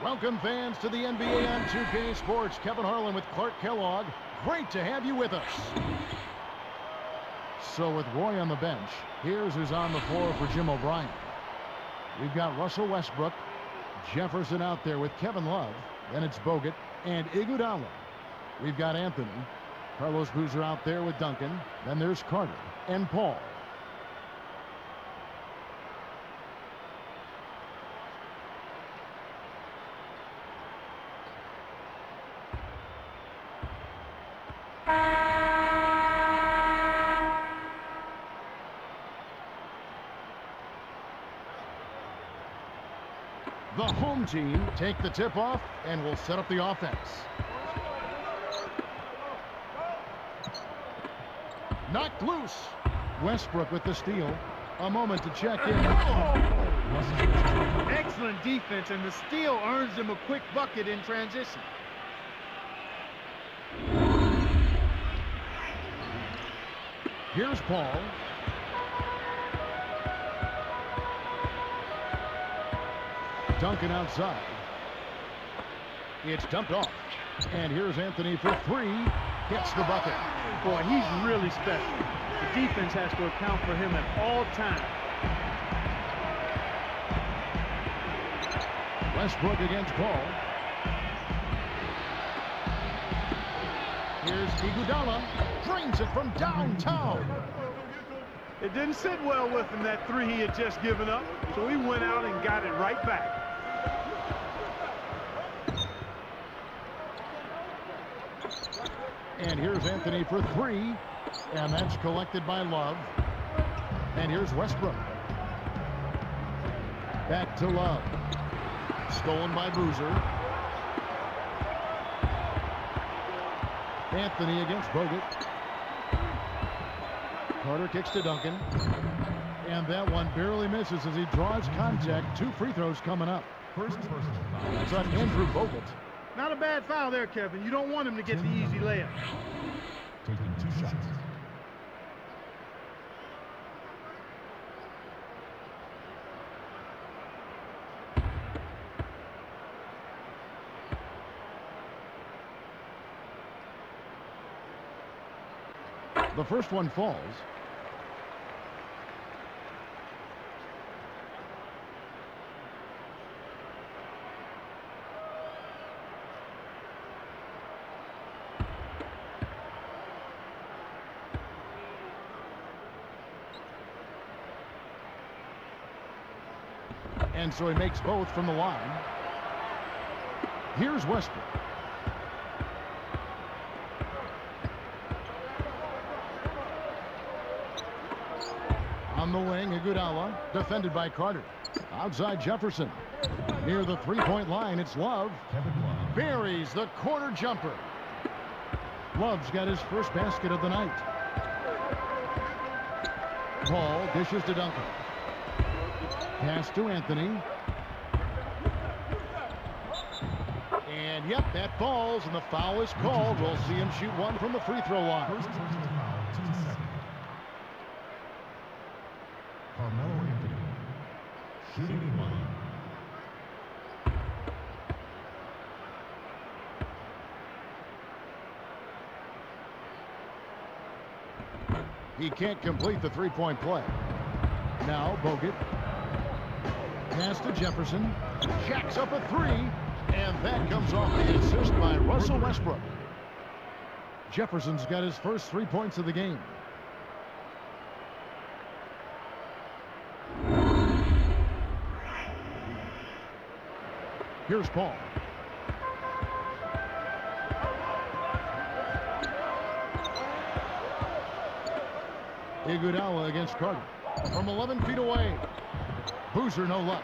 Welcome, fans, to the NBA on 2K Sports. Kevin Harlan with Clark Kellogg. Great to have you with us. So with Roy on the bench, here's who's on the floor for Jim O'Brien. We've got Russell Westbrook, Jefferson out there with Kevin Love. Then it's Bogut and Iguodala. We've got Anthony, Carlos Boozer out there with Duncan. Then there's Carter and Paul. The home team take the tip off and will set up the offense. Knocked loose. Westbrook with the steal. A moment to check in. Excellent defense, and the steal earns him a quick bucket in transition. Here's Paul. Duncan outside. It's dumped off. And here's Anthony for three. Gets the bucket. Boy, he's really special. The defense has to account for him at all times. Westbrook against Paul. Here's Iguodala. Drains it from downtown. It didn't sit well with him, that three he had just given up, so he went out and got it right back. And here's Anthony for three. And that's collected by Love. And here's Westbrook. Back to Love. Stolen by Boozer. Anthony against Bogut. Carter kicks to Duncan. And that one barely misses as he draws contact. 2 free throws coming up. First that's on Andrew Bogut. Not a bad foul there, Kevin. You don't want him to get the easy layup. Taking 2 shots. The first one falls. And so he makes both from the line. Here's Westbrook. On the wing, Iguodala, defended by Carter. Outside Jefferson. Near the three-point line, it's Love. Kevin Love. Buries the corner jumper. Love's got his first basket of the night. Paul dishes to Duncan. Pass to Anthony. And yep, that falls, and the foul is called. We'll see him shoot one from the free throw line. First personal foul, team second. Carmelo Anthony. Shooting one. He can't complete the three-point play. Now Bogut. Pass to Jefferson. Jacks up a three. And that comes off the assist by Russell Westbrook. Jefferson's got his first 3 points of the game. Here's Paul. Iguodala against Carter. From 11 feet away. Boozer, no luck.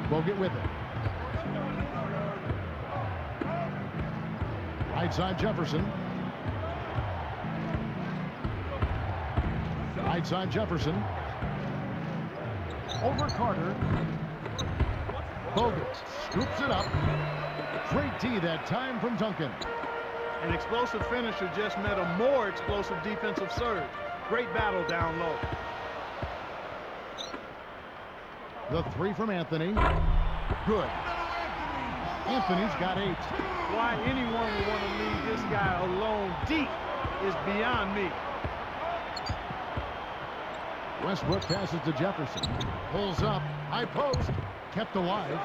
Bogut with it. Right side Jefferson. Right side Jefferson. Over Carter. Bogut scoops it up. Great D that time from Duncan. An explosive finisher just met a more explosive defensive surge. Great battle down low. The three from Anthony. Good. Anthony's got 8. Why anyone would want to leave this guy alone deep is beyond me. Westbrook passes to Jefferson. Pulls up. High post. Kept alive.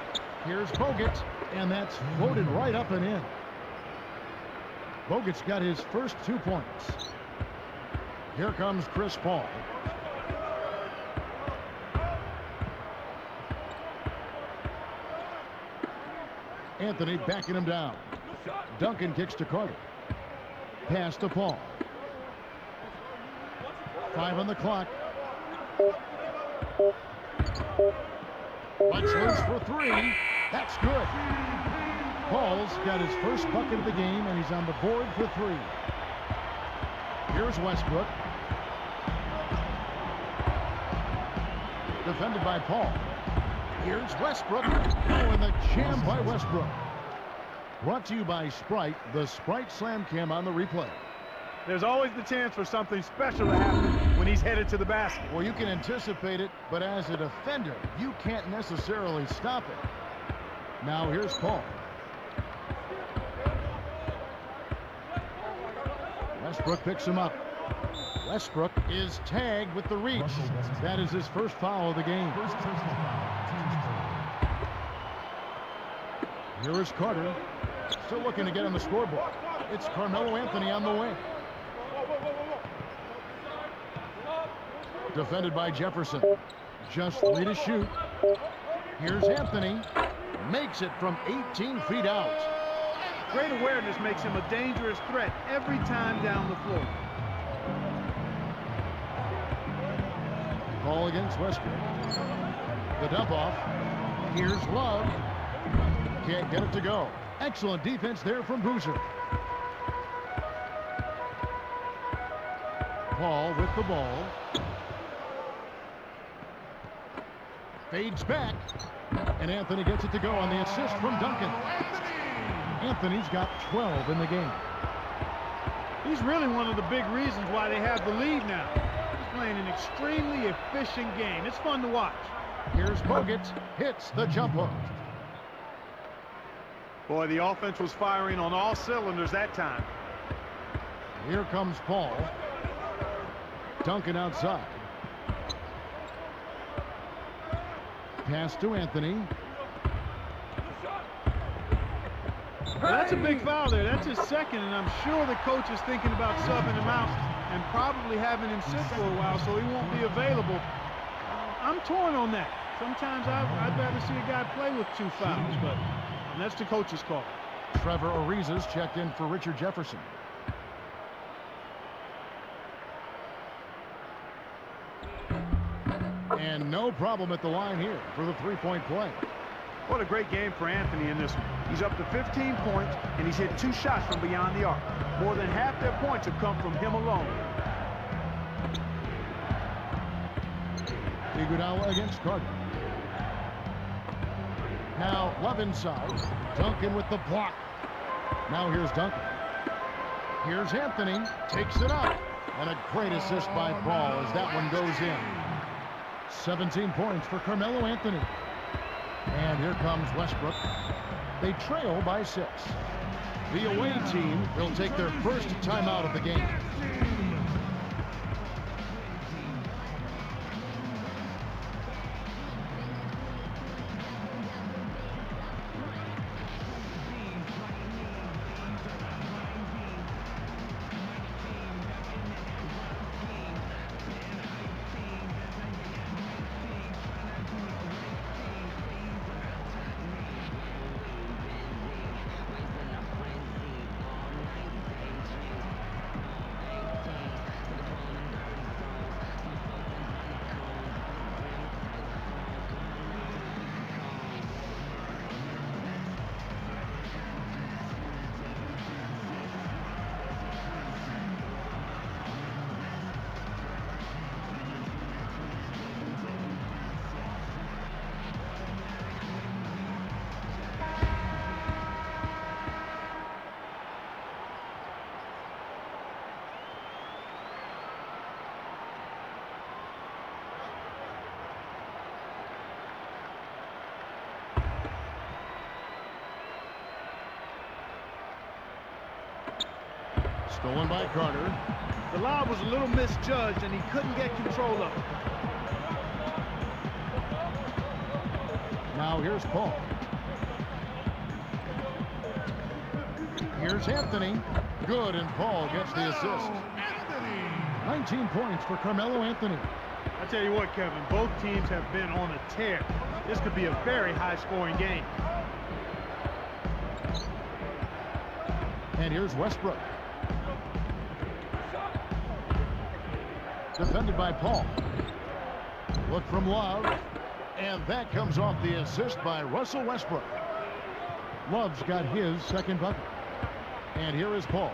Here's Bogut. And that's floated right up and in. Bogut's got his first 2 points. Here comes Chris Paul. Anthony backing him down. Duncan kicks to Carter. Pass to Paul. 5 on the clock. Lets loose for 3. That's good. Paul's got his first bucket of the game, and he's on the board for 3. Here's Westbrook. Defended by Paul. Here's Westbrook. Oh, and the jam by Westbrook. Brought to you by Sprite, the Sprite Slam Cam on the replay. There's always the chance for something special to happen when he's headed to the basket. Well, you can anticipate it, but as a defender, you can't necessarily stop it. Now here's Paul. Westbrook picks him up. Westbrook is tagged with the reach. That is his first foul of the game. First personal foul, team's foul. Here is Carter. Still looking to get on the scoreboard. It's Carmelo Anthony on the wing. Defended by Jefferson. Just 3 to shoot. Here's Anthony. Makes it from 18 feet out. Great awareness makes him a dangerous threat every time down the floor. Ball against Westbrook. The dump off. Here's Love. Can't get it to go. Excellent defense there from Boozer. Paul with the ball. Fades back. And Anthony gets it to go on the assist from Duncan. Anthony's got 12 in the game. He's really one of the big reasons why they have the lead now. He's playing an extremely efficient game. It's fun to watch. Here's Bogut. Hits the jump hook. Boy, the offense was firing on all cylinders that time. Here comes Paul. Duncan outside. Pass to Anthony. Well, that's a big foul there. That's his second, and I'm sure the coach is thinking about subbing him out and probably having him sit for a while so he won't be available. I'm torn on that. Sometimes I'd rather see a guy play with 2 fouls, but that's the coach's call. Trevor Ariza's checked in for Richard Jefferson. And no problem at the line here for the 3-point play. What a great game for Anthony in this one. He's up to 15 points, and he's hit 2 shots from beyond the arc. More than half their points have come from him alone. Iguodala against Carter. Now Love inside. Duncan with the block. Now here's Duncan. Here's Anthony. Takes it up. And a great assist by Paul as that one goes in. 17 points for Carmelo Anthony. And here comes Westbrook. They trail by 6. The away team will take their first timeout of the game. Stolen by Carter. The lob was a little misjudged, and he couldn't get control of it. Now here's Paul. Here's Anthony. Good, and Paul gets the assist. 19 points for Carmelo Anthony. I tell you what, Kevin, both teams have been on a tear. This could be a very high-scoring game. And here's Westbrook. Defended by Paul. Look from Love. And that comes off the assist by Russell Westbrook. Love's got his second bucket. And here is Paul.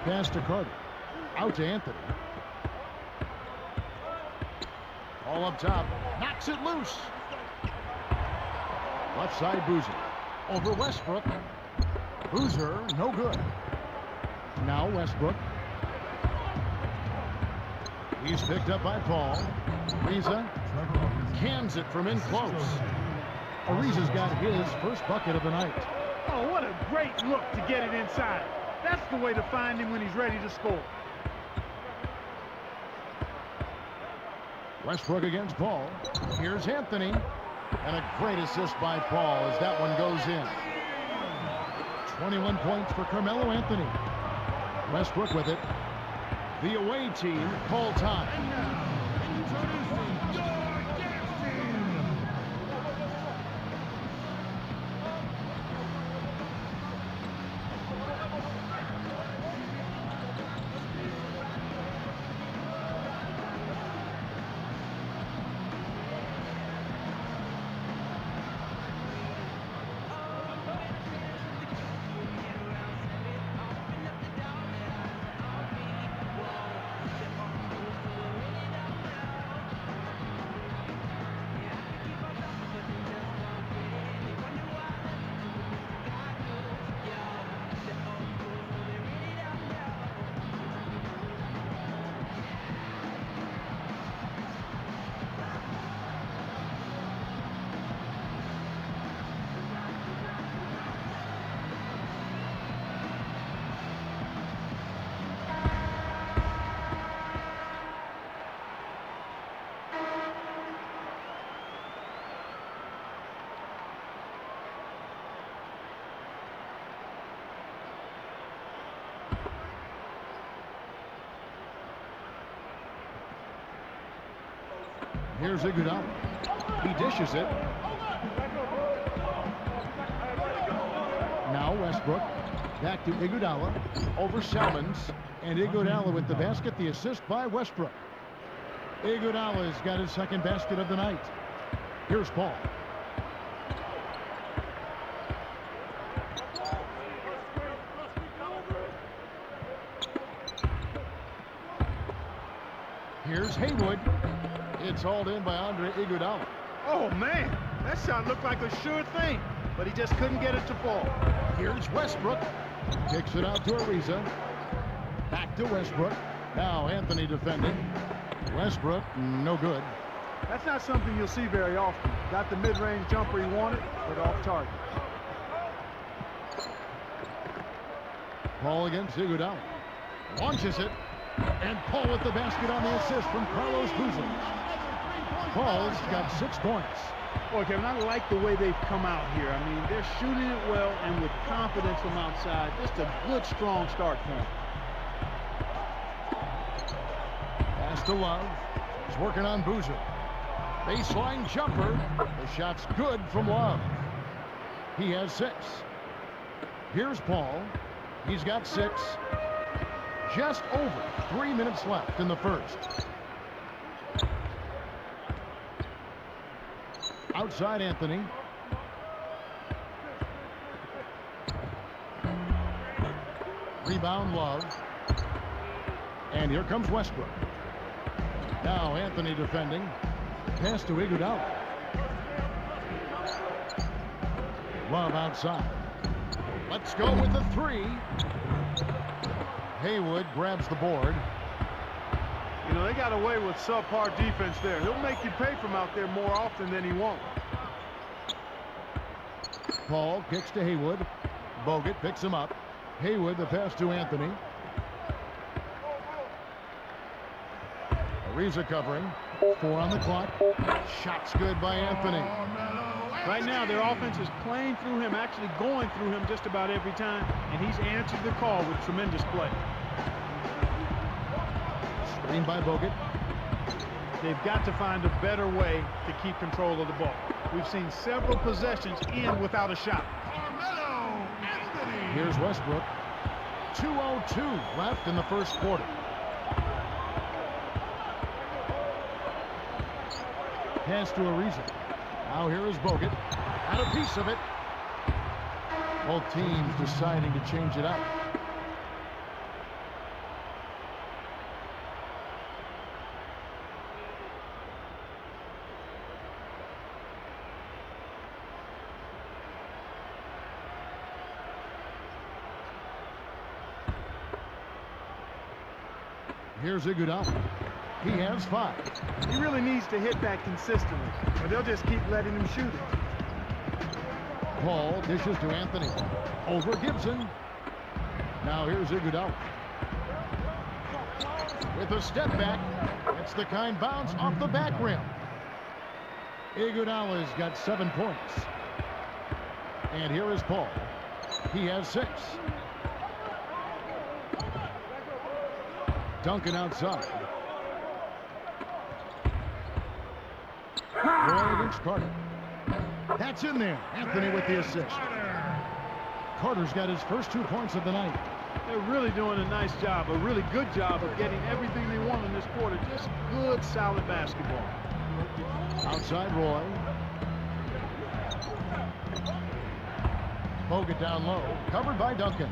Pass to Carter. Out to Anthony. All up top. Knocks it loose. Left side Boozer. Over Westbrook. Boozer, no good. Now Westbrook. He's picked up by Paul. Ariza cans it from in close. Ariza's got his first bucket of the night. Oh, what a great look to get it inside. That's the way to find him when he's ready to score. Westbrook against Paul. Here's Anthony. And a great assist by Paul as that one goes in. 21 points for Carmelo Anthony. Westbrook with it. The away team call time. Here's Iguodala. He dishes it. Now Westbrook. Back to Iguodala. Over Salmons. And Iguodala with the basket. The assist by Westbrook. Iguodala's got his second basket of the night. Here's Paul. Here's Haywood. It's hauled in by Andre Iguodala. Oh, man, that shot looked like a sure thing, but he just couldn't get it to fall. Here's Westbrook. Kicks it out to Ariza. Back to Westbrook. Now Anthony defending. Westbrook, no good. That's not something you'll see very often. Got the mid-range jumper he wanted, but off target. Paul against Iguodala. Launches it. And Paul with the basket on the assist from Carlos Boozer. Paul's got 6 points. Boy, Kevin, I like the way they've come out here. I mean, they're shooting it well and with confidence from outside. Just a good, strong start for them. Pass to Love. He's working on Boozer. Baseline jumper. The shot's good from Love. He has 6. Here's Paul. He's got 6. Just over 3 minutes left in the first. Outside Anthony. Rebound Love. And here comes Westbrook. Now Anthony defending. Pass to Iguodala. Love outside. Let's go with the 3. Haywood grabs the board. You know, they got away with subpar defense there. He'll make you pay from out there more often than he won't. Paul kicks to Haywood. Bogut picks him up. Haywood, the pass to Anthony. Ariza covering. 4 on the clock. Shot's good by Anthony. Right now, their offense is playing through him, actually going through him just about every time, and he's answered the call with tremendous play. Screen by Bogut. They've got to find a better way to keep control of the ball. We've seen several possessions end without a shot. Here's Westbrook. 2:02 left in the first quarter. Pass to Ariza. Now here is Bogut. Got a piece of it. Both teams deciding to change it up. Here's Iguodala. He has 5. He really needs to hit that consistently, or they'll just keep letting him shoot it. Paul dishes to Anthony. Over Gibson. Now here's Iguodala. With a step back. It's the kind bounce off the back rim. Iguodala's got 7 points. And here is Paul. He has 6. Duncan outside. Roy against Carter. That's in there. Anthony with the assist. Carter's got his first 2 points of the night. They're really doing a nice job, a really good job of getting everything they want in this quarter. Just good, solid basketball. Outside Roy. Bogut down low. Covered by Duncan.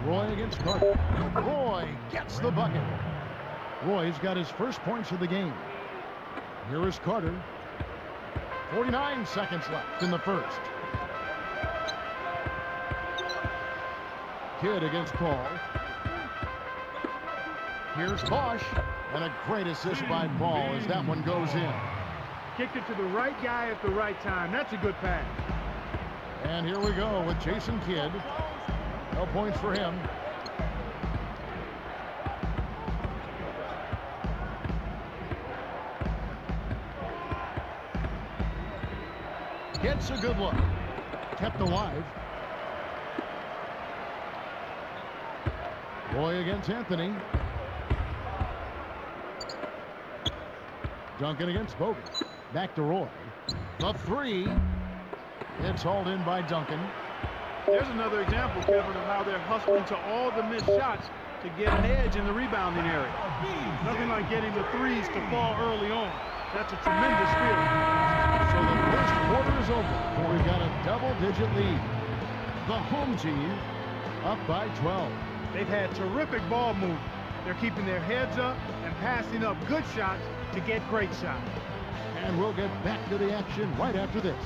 Roy against Carter. Roy gets the bucket. Roy's got his first points of the game. Here is Carter. 49 seconds left in the first. Kidd against Paul. Here's Bosch. And a great assist by Paul as that one goes in. Kicked it to the right guy at the right time. That's a good pass. And here we go with Jason Kidd. No points for him. Gets a good look. Kept alive. Roy against Anthony. Duncan against Bogut. Back to Roy. The 3. It's hauled in by Duncan. There's another example, Kevin, of how they're hustling to all the missed shots to get an edge in the rebounding area. Nothing like getting the 3s to fall early on. That's a tremendous feeling. So the first quarter is over. We've got a double-digit lead. The home team up by 12. They've had terrific ball movement. They're keeping their heads up and passing up good shots to get great shots. And we'll get back to the action right after this.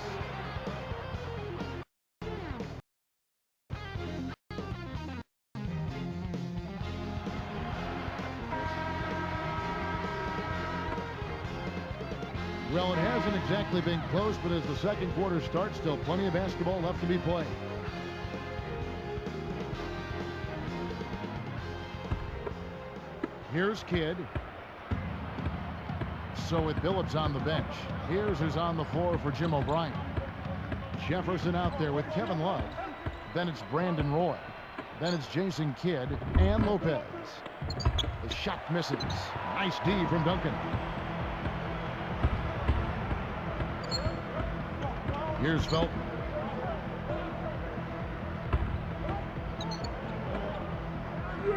Well, it hasn't exactly been close, but as the second quarter starts, still plenty of basketball left to be played. Here's Kidd. So with Billups on the bench, here's who's on the floor for Jim O'Brien. Jefferson out there with Kevin Love. Then it's Brandon Roy. Then it's Jason Kidd and Lopez. The shot misses. Nice D from Duncan. Here's Felton.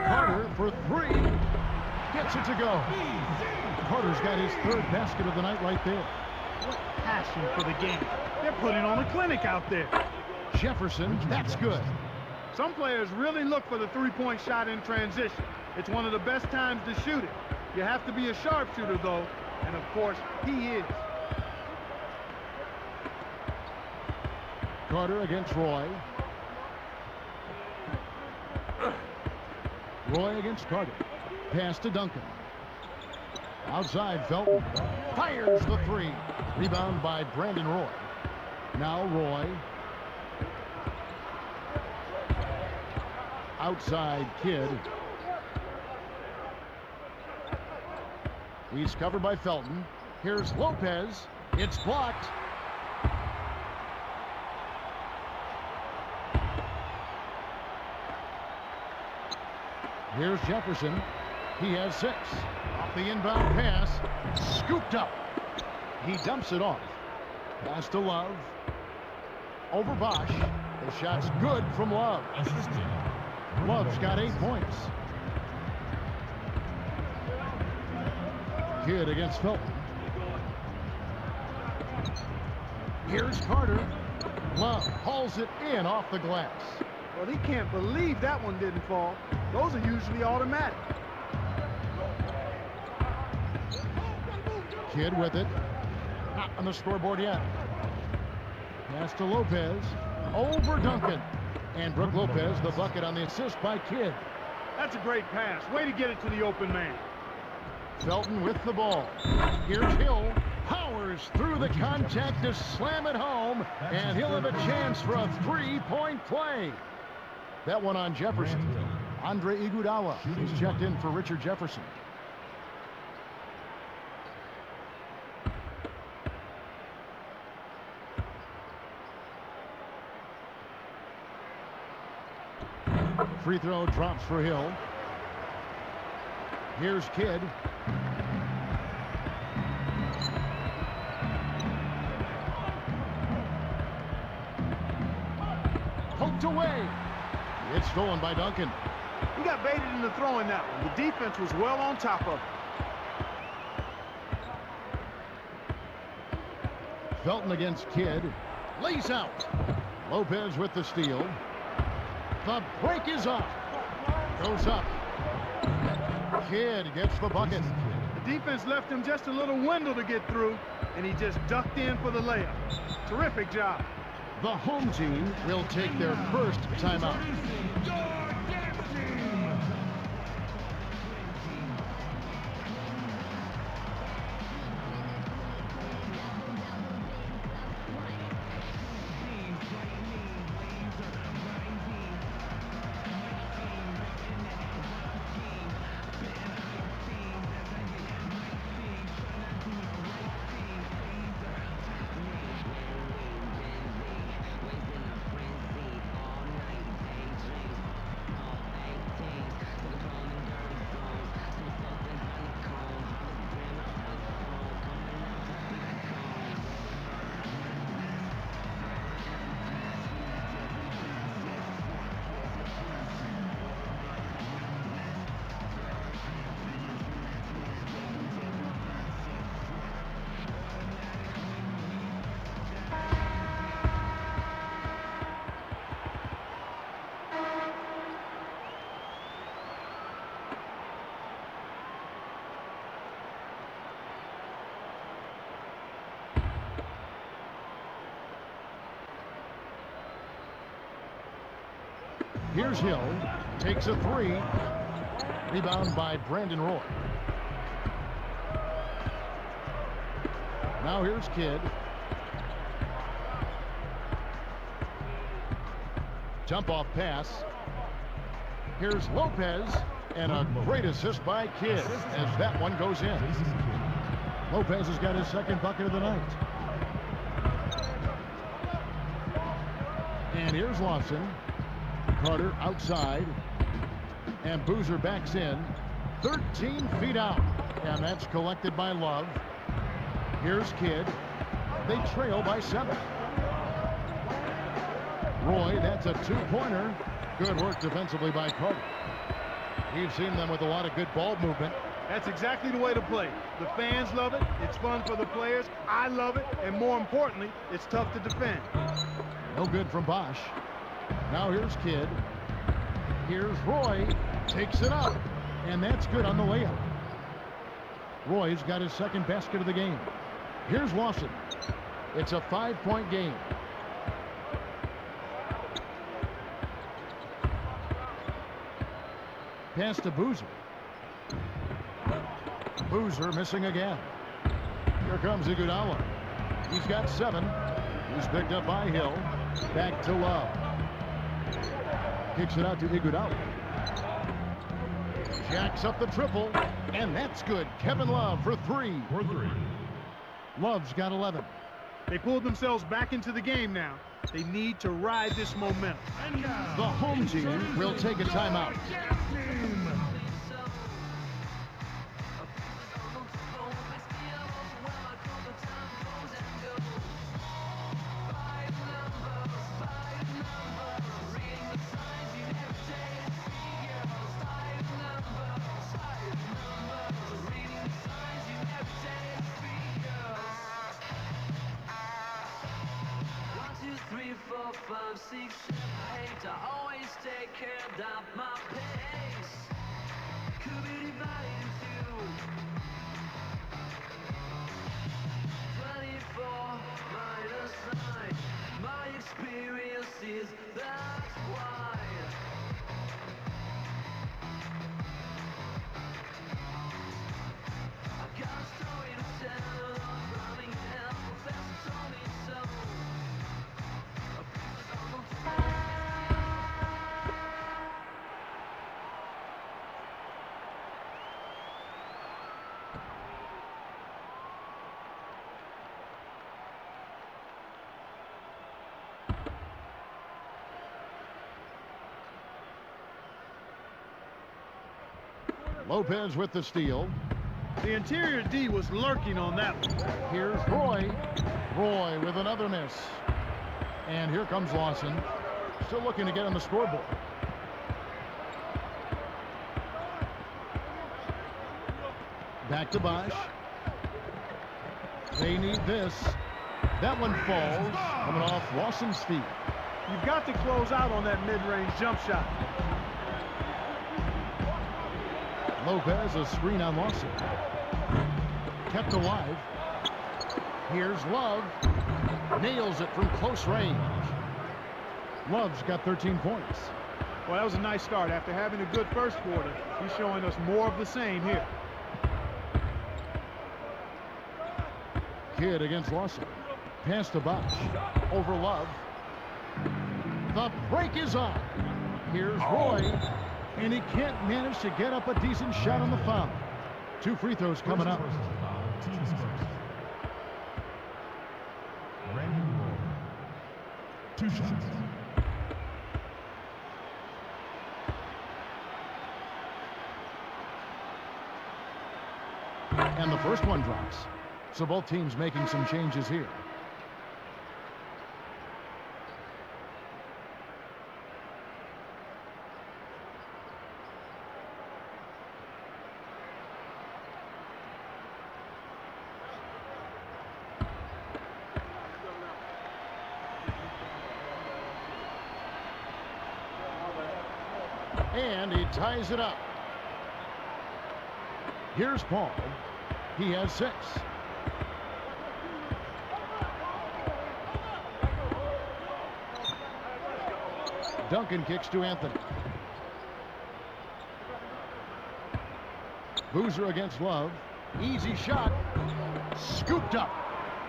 Carter for 3. Gets it to go. Carter's got his 3rd basket of the night right there. What passion for the game. They're putting on a clinic out there. Jefferson, that's good. Some players really look for the 3-point shot in transition. It's one of the best times to shoot it. You have to be a sharpshooter, though, and of course, he is. Carter against Roy. Roy against Carter. Pass to Duncan. Outside, Felton fires the 3. Rebound by Brandon Roy. Now Roy. Outside Kidd. He's covered by Felton. Here's Lopez. It's blocked. Here's Jefferson. He has 6. Off the inbound pass. Scooped up. He dumps it off. Pass to Love. Over Bosch. The shot's good from Love. Love's got 8 points. Kidd against Felton. Here's Carter. Love hauls it in off the glass. Well, he can't believe that one didn't fall. Those are usually automatic. Kidd with it. Not on the scoreboard yet. Pass to Lopez. Over Duncan. And Brook Lopez, the bucket on the assist by Kidd. That's a great pass. Way to get it to the open man. Felton with the ball. Here's Hill. Powers through the contact to slam it home. And he'll have a chance for a 3-point play. That one on Jefferson. Andre Iguodala is checked in for Richard Jefferson. Free throw drops for Hill. Here's Kidd. Poked away. It's stolen by Duncan. He got baited into throwing that one. The defense was well on top of it. Felton against Kidd. Lays out. Lopez with the steal. The break is up. Goes up. Kidd gets the bucket. The defense left him just a little window to get through, and he just ducked in for the layup. Terrific job. The home team will take their first timeout. Here's Hill. Takes a 3. Rebound by Brandon Roy. Now here's Kidd. Jump off pass. Here's Lopez. And a great assist by Kidd as that one goes in. Lopez has got his second bucket of the night. And here's Lawson. Carter outside. And Boozer backs in. 13 feet out. And that's collected by Love. Here's Kidd. They trail by 7. Roy, that's a 2-pointer. Good work defensively by Carter. We've seen them with a lot of good ball movement. That's exactly the way to play. The fans love it. It's fun for the players. I love it. And more importantly, it's tough to defend. No good from Bosch. Now here's Kidd. Here's Roy. Takes it up. And that's good on the layup. Roy's got his second basket of the game. Here's Lawson. It's a 5-point game. Pass to Boozer. Boozer missing again. Here comes Iguodala. He's got 7. He's picked up by Hill. Back to Love. Kicks it out to Iguodala. Jacks up the triple, and that's good. Kevin Love for three. For three. Love's got 11. They pulled themselves back into the game now. They need to ride this momentum. The home team will take a timeout. Lopez with the steal. The interior D was lurking on that one. Here's Roy. Roy with another miss. And here comes Lawson. Still looking to get on the scoreboard. Back to Bosch. They need this. That one falls. Coming off Lawson's feet. You've got to close out on that mid-range jump shot. Lopez, a screen on Lawson. Kept alive. Here's Love. Nails it from close range. Love's got 13 points. Well, that was a nice start. After having a good first quarter, he's showing us more of the same here. Kidd against Lawson. Pass to Bosch. Over Love. The break is on. Here's Roy. And he can't manage to get up a decent shot on the foul. 2 free throws coming up. Teams first. Randy Moore. 2 shots. And the first one drops. So both teams making some changes here. And he ties it up. Here's Paul. He has 6. Duncan kicks to Anthony. Boozer against Love. Easy shot. Scooped up.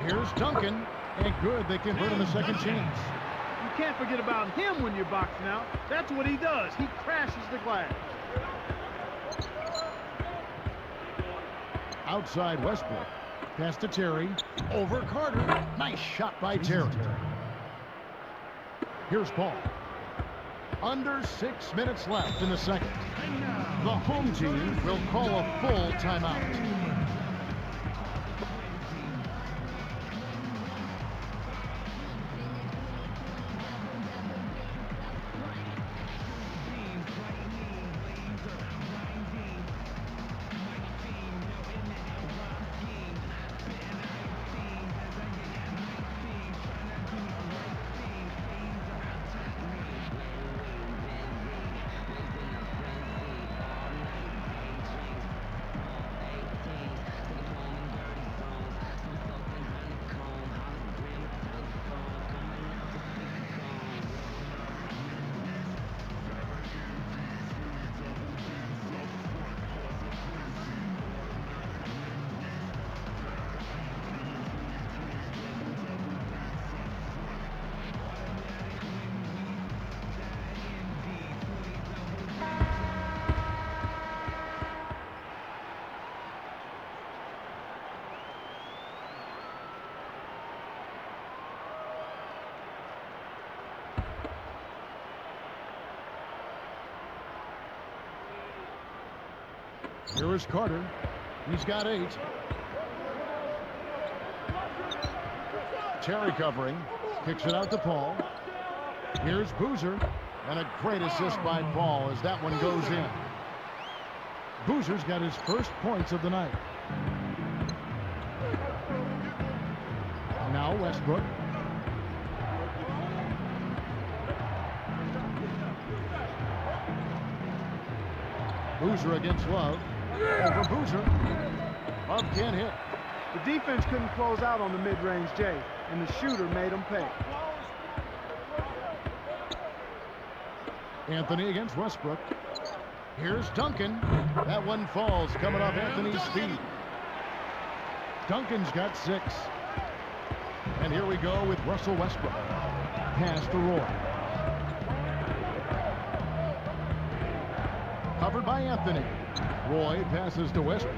Here's Duncan. And good, they convert on the second chance. You can't forget about him when you're boxing out. That's what he does. He crashes the glass. Outside Westbrook. Pass to Terry. Over Carter. Nice shot by Terry. Here's Paul. Under 6 minutes left in the second. The home team will call a full timeout. Here is Carter. He's got 8. Terry covering. Kicks it out to Paul. Here's Boozer. And a great assist by Paul as that one goes in. Boozer's got his first points of the night. Now Westbrook. Boozer against Love. Over Boozer. Love can't hit. The defense couldn't close out on the mid-range J, and the shooter made him pay. Anthony against Westbrook. Here's Duncan. That one falls coming off Anthony's speed. Duncan's got 6. And here we go with Russell Westbrook. Pass to Roy. Covered by Anthony. Roy passes to Westbrook.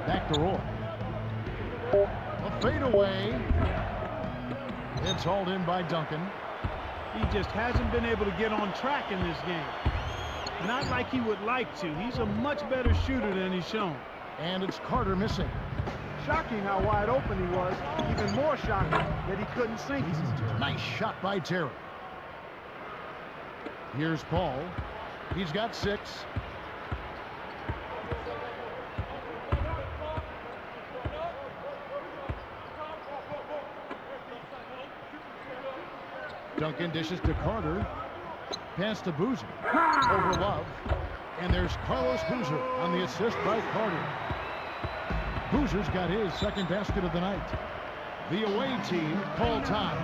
Back to Roy. A fadeaway. It's hauled in by Duncan. He just hasn't been able to get on track in this game. Not like he would like to. He's a much better shooter than he's shown. And it's Carter missing. Shocking how wide open he was. Even more shocking that he couldn't sink it. Nice shot by Terry. Here's Paul. He's got 6. Duncan dishes to Carter. Pass to Boozer. Over Love. And there's Carlos Boozer on the assist by Carter. Boozer's got his second basket of the night. The away team call time.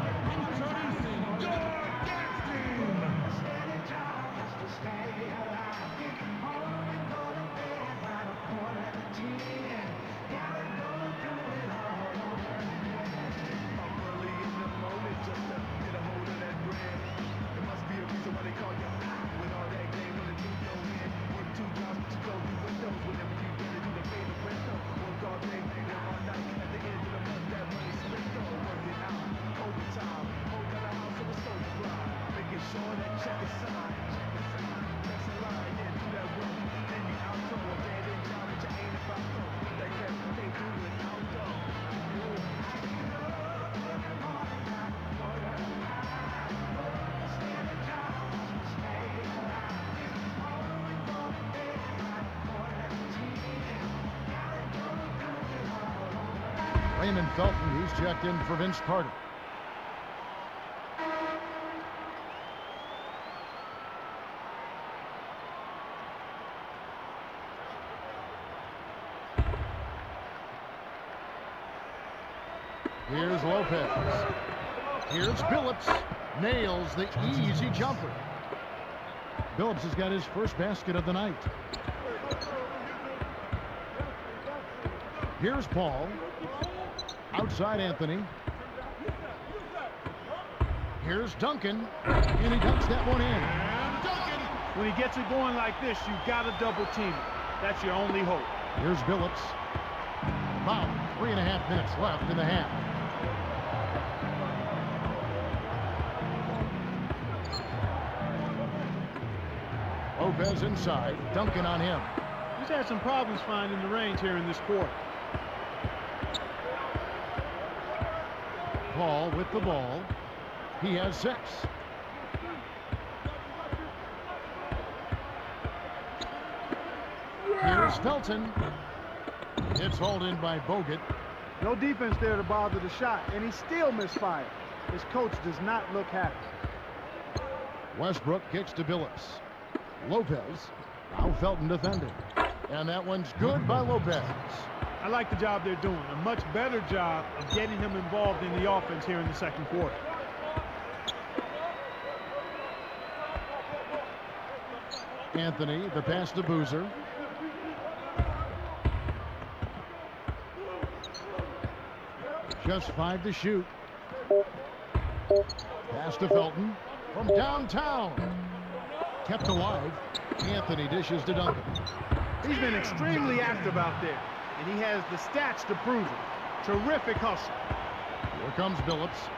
Raymond Felton, he's checked in for Vince Carter. Here's Lopez. Here's Billups. Nails the easy jumper. Billups has got his first basket of the night. Here's Paul. Outside Anthony. Here's Duncan. And he dunks that one in. When he gets it going like this, you've got to double team it. That's your only hope. Here's Billups. About 3.5 minutes left in the half. Lopez inside. Duncan on him. He's had some problems finding the range here in this quarter. Paul with the ball. He has 6. Here's Felton. It's hauled in by Bogut. No defense there to bother the shot, and he still misfired. His coach does not look happy. Westbrook kicks to Billups. Lopez. Now Felton defending. And that one's good by Lopez. I like the job they're doing. A much better job of getting him involved in the offense here in the second quarter. Anthony, the pass to Boozer. Just 5 to shoot. Pass to Felton from downtown. Kept alive. Anthony dishes to Duncan. He's been extremely active out there, and he has the stats to prove it. Terrific hustle. Here comes Billups.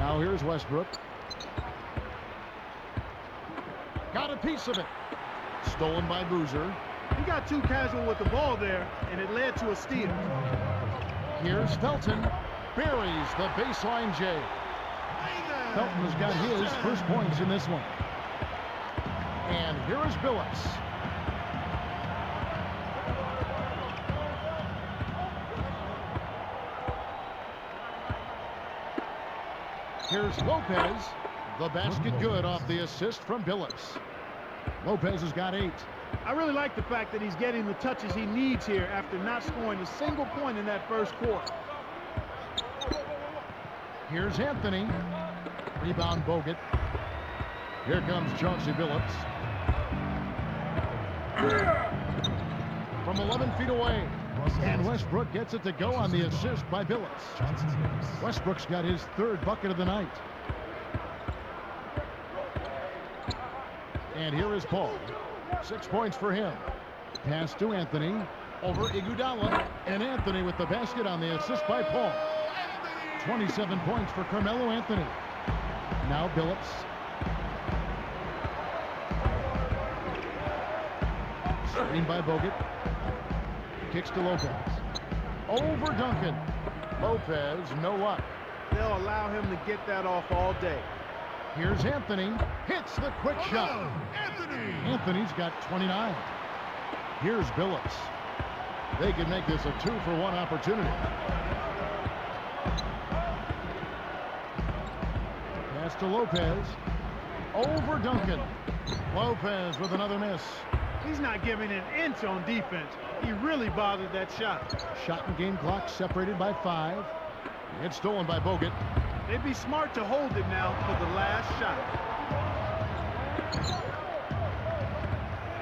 Now here's Westbrook. Got a piece of it. Stolen by Boozer. He got too casual with the ball there, and it led to a steal. Here's Felton. Buries the baseline J. Felton has got his first points in this one. And here is Billups. Here's Lopez. The basket good off the assist from Billups. Lopez has got 8. I really like the fact that he's getting the touches he needs here after not scoring a single point in that first quarter. Here's Anthony. Rebound Bogut. Here comes Chauncey Billups. From 11 feet away. And Westbrook gets it to go on the assist by Billups. Westbrook's got his 3rd bucket of the night. And here is Paul. 6 points for him. Pass to Anthony. Over Iguodala. And Anthony with the basket on the assist by Paul. 27 points for Carmelo Anthony. Now Billups. Screen by Bogut. Kicks to Lopez. Over Duncan. Lopez, no luck. They'll allow him to get that off all day. Here's Anthony. Hits the quick shot. Anthony's got 29. Here's Billups. They can make this a 2-for-1 opportunity. Pass to Lopez. Over Duncan. Lopez with another miss. He's not giving an inch on defense. He really bothered that shot. Shot and game clock separated by 5. It's stolen by Bogut. They'd be smart to hold it now for the last shot.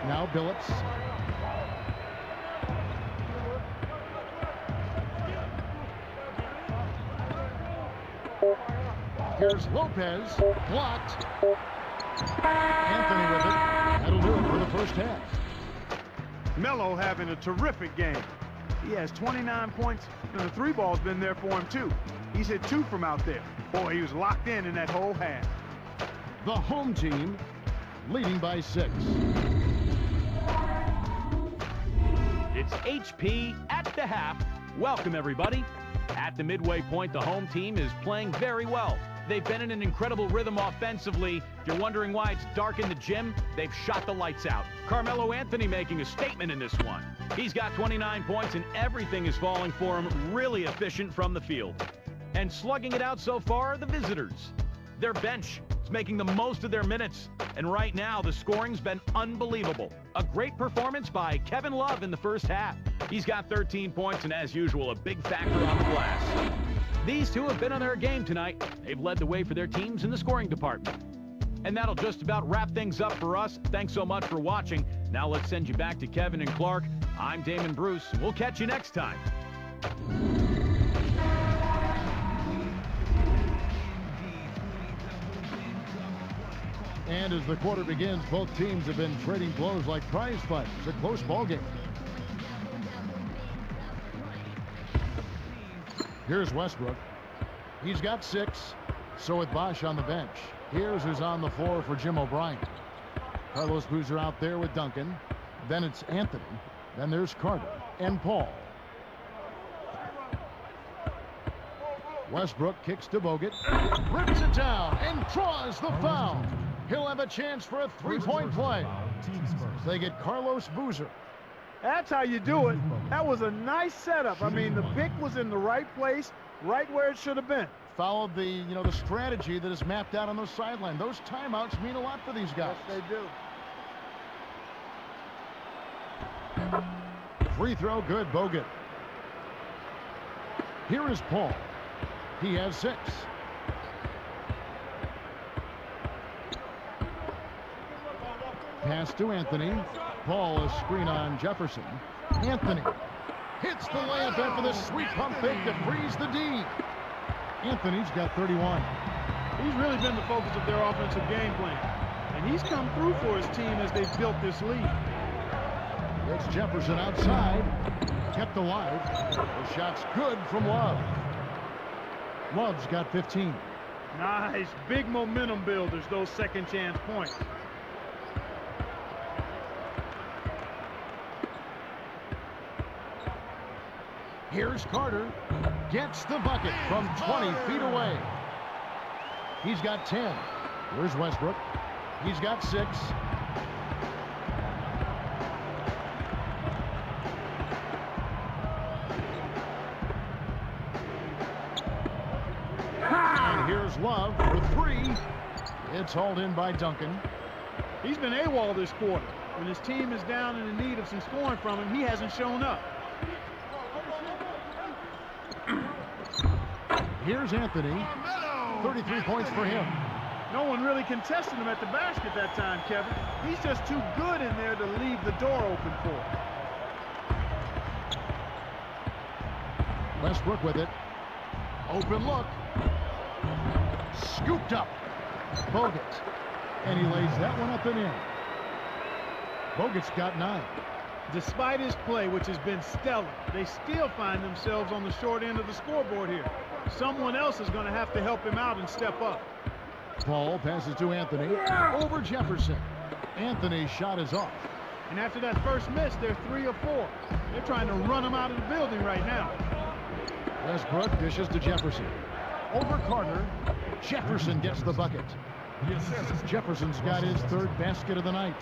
Now Billups. Here's Lopez. Blocked. Anthony with it. That'll do it for the first half. Melo having a terrific game. He has 29 points, and the 3 ball's been there for him too. He's hit 2 from out there. Boy, he was locked in that whole half. The home team leading by 6. It's HP at the half. Welcome, everybody. At the midway point, the home team is playing very well. They've been in an incredible rhythm offensively. If you're wondering why it's dark in the gym, they've shot the lights out. Carmelo Anthony making a statement in this one. He's got 29 points and everything is falling for him. Really efficient from the field. And slugging it out so far are the visitors. Their bench is making the most of their minutes. And right now, the scoring's been unbelievable. A great performance by Kevin Love in the first half. He's got 13 points and, as usual, a big factor on the glass. These two have been on their game tonight. They've led the way for their teams in the scoring department. And that'll just about wrap things up for us. Thanks so much for watching. Now let's send you back to Kevin and Clark. I'm Damon Bruce, and we'll catch you next time. And as the quarter begins, both teams have been trading blows like prize fights. A close ball game. Here's Westbrook. He's got 6. So with Bosh on the bench. Here's who's on the floor for Jim O'Brien. Carlos Boozer out there with Duncan. Then it's Anthony. Then there's Carter and Paul. Westbrook kicks to Bogut. Rips it down and draws the foul. He'll have a chance for a 3-point play. They get Carlos Boozer. That's how you do it. That was a nice setup. I mean, the pick was in the right place, right where it should have been. Followed the, the strategy that is mapped out on the sideline. Those timeouts mean a lot for these guys. Yes, they do. Free throw good, Bogut. Here is Paul. He has 6. Pass to Anthony. Paul is screen on Jefferson. Anthony hits the layup after the sweet pump fake to freeze the D. Anthony's got 31. He's really been the focus of their offensive game plan. And he's come through for his team as they've built this lead. It's Jefferson outside. Kept alive. The shot's good from Love. Love's got 15. Nice, big momentum builders, those second chance points. Here's Carter. Gets the bucket from 20 feet away. He's got 10. Here's Westbrook. He's got 6. And here's Love for 3. It's hauled in by Duncan. He's been AWOL this quarter. When his team is down and in need of some scoring from him, he hasn't shown up. Here's Anthony. 33 points for him. No one really contested him at the basket that time, Kevin. He's just too good in there to leave the door open for him. Westbrook with it. Open look. Scooped up. Bogut. And he lays that one up and in. Bogut's got 9. Despite his play, which has been stellar, they still find themselves on the short end of the scoreboard here. Someone else is going to have to help him out and step up. Paul passes to Anthony. Over Jefferson. Anthony's shot is off. And after that first miss, they're 3 or 4. They're trying to run him out of the building right now. Westbrook dishes to Jefferson. Over Carter. Jefferson gets the bucket. Jefferson's got his 3rd basket of the night.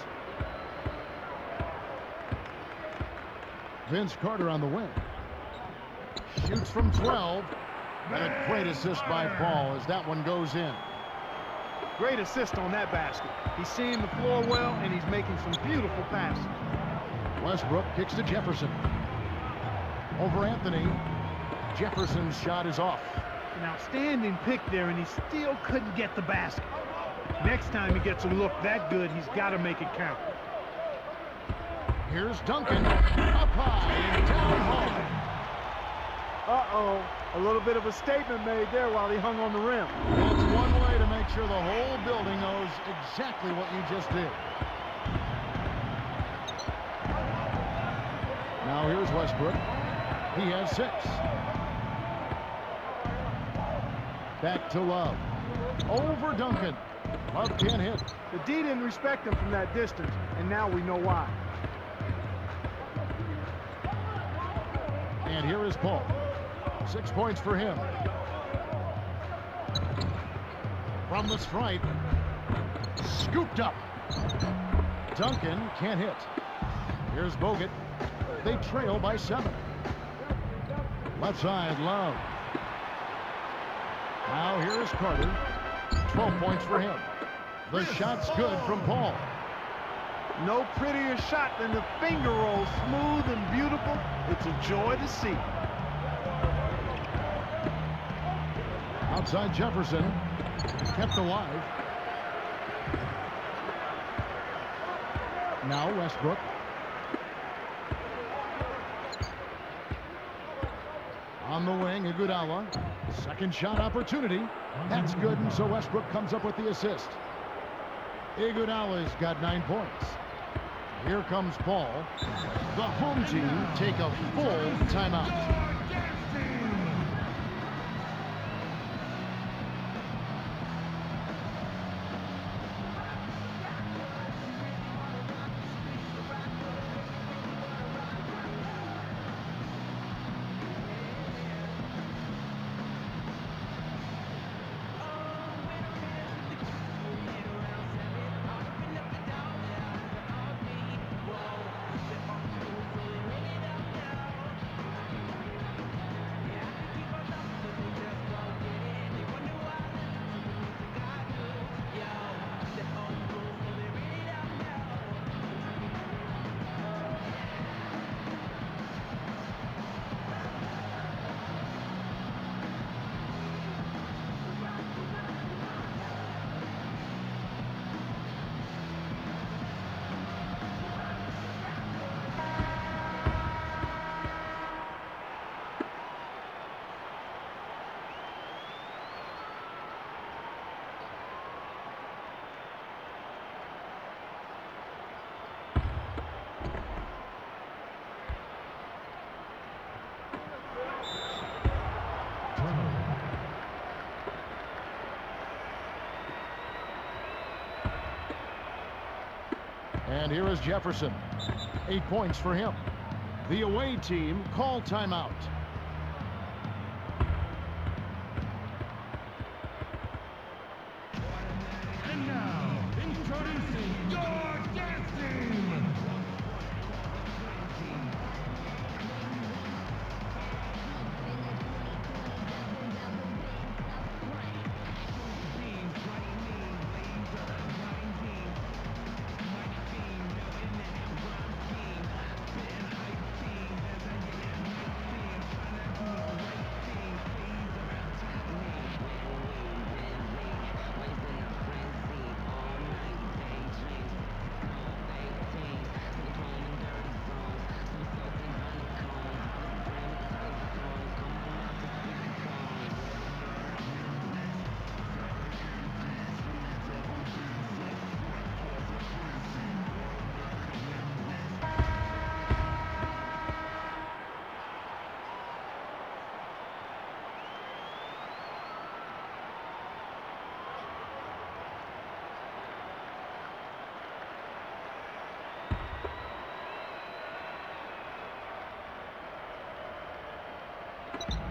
Vince Carter on the wing. Shoots from 12. And a great assist by Paul as that one goes in. Great assist on that basket. He's seeing the floor well, and he's making some beautiful passes. Westbrook kicks to Jefferson. Over Anthony. Jefferson's shot is off. An outstanding pick there, and he still couldn't get the basket. Next time he gets a look that good, he's got to make it count. Here's Duncan. Up high and down hard. Uh-oh. A little bit of a statement made there while he hung on the rim. That's one way to make sure the whole building knows exactly what you just did. Now here's Westbrook. He has 6. Back to Love. Over Duncan. Love can't hit. The D didn't respect him from that distance, and now we know why. And here is Paul. 6 points for him. From the stripe. Scooped up. Duncan can't hit. Here's Bogut. They trail by 7. Left side, Love. Now here is Carter. 12 points for him. The shot's good from Paul. No prettier shot than the finger roll, smooth and beautiful. It's a joy to see. Outside Jefferson. Kept alive. Now Westbrook. On the wing, Iguodala. Second shot opportunity. That's good, and so Westbrook comes up with the assist. Iguodala's got 9 points. Here comes Paul. The home team take a full timeout. And here is Jefferson. 8 points for him. The away team call timeout. And now, introducing your dance team.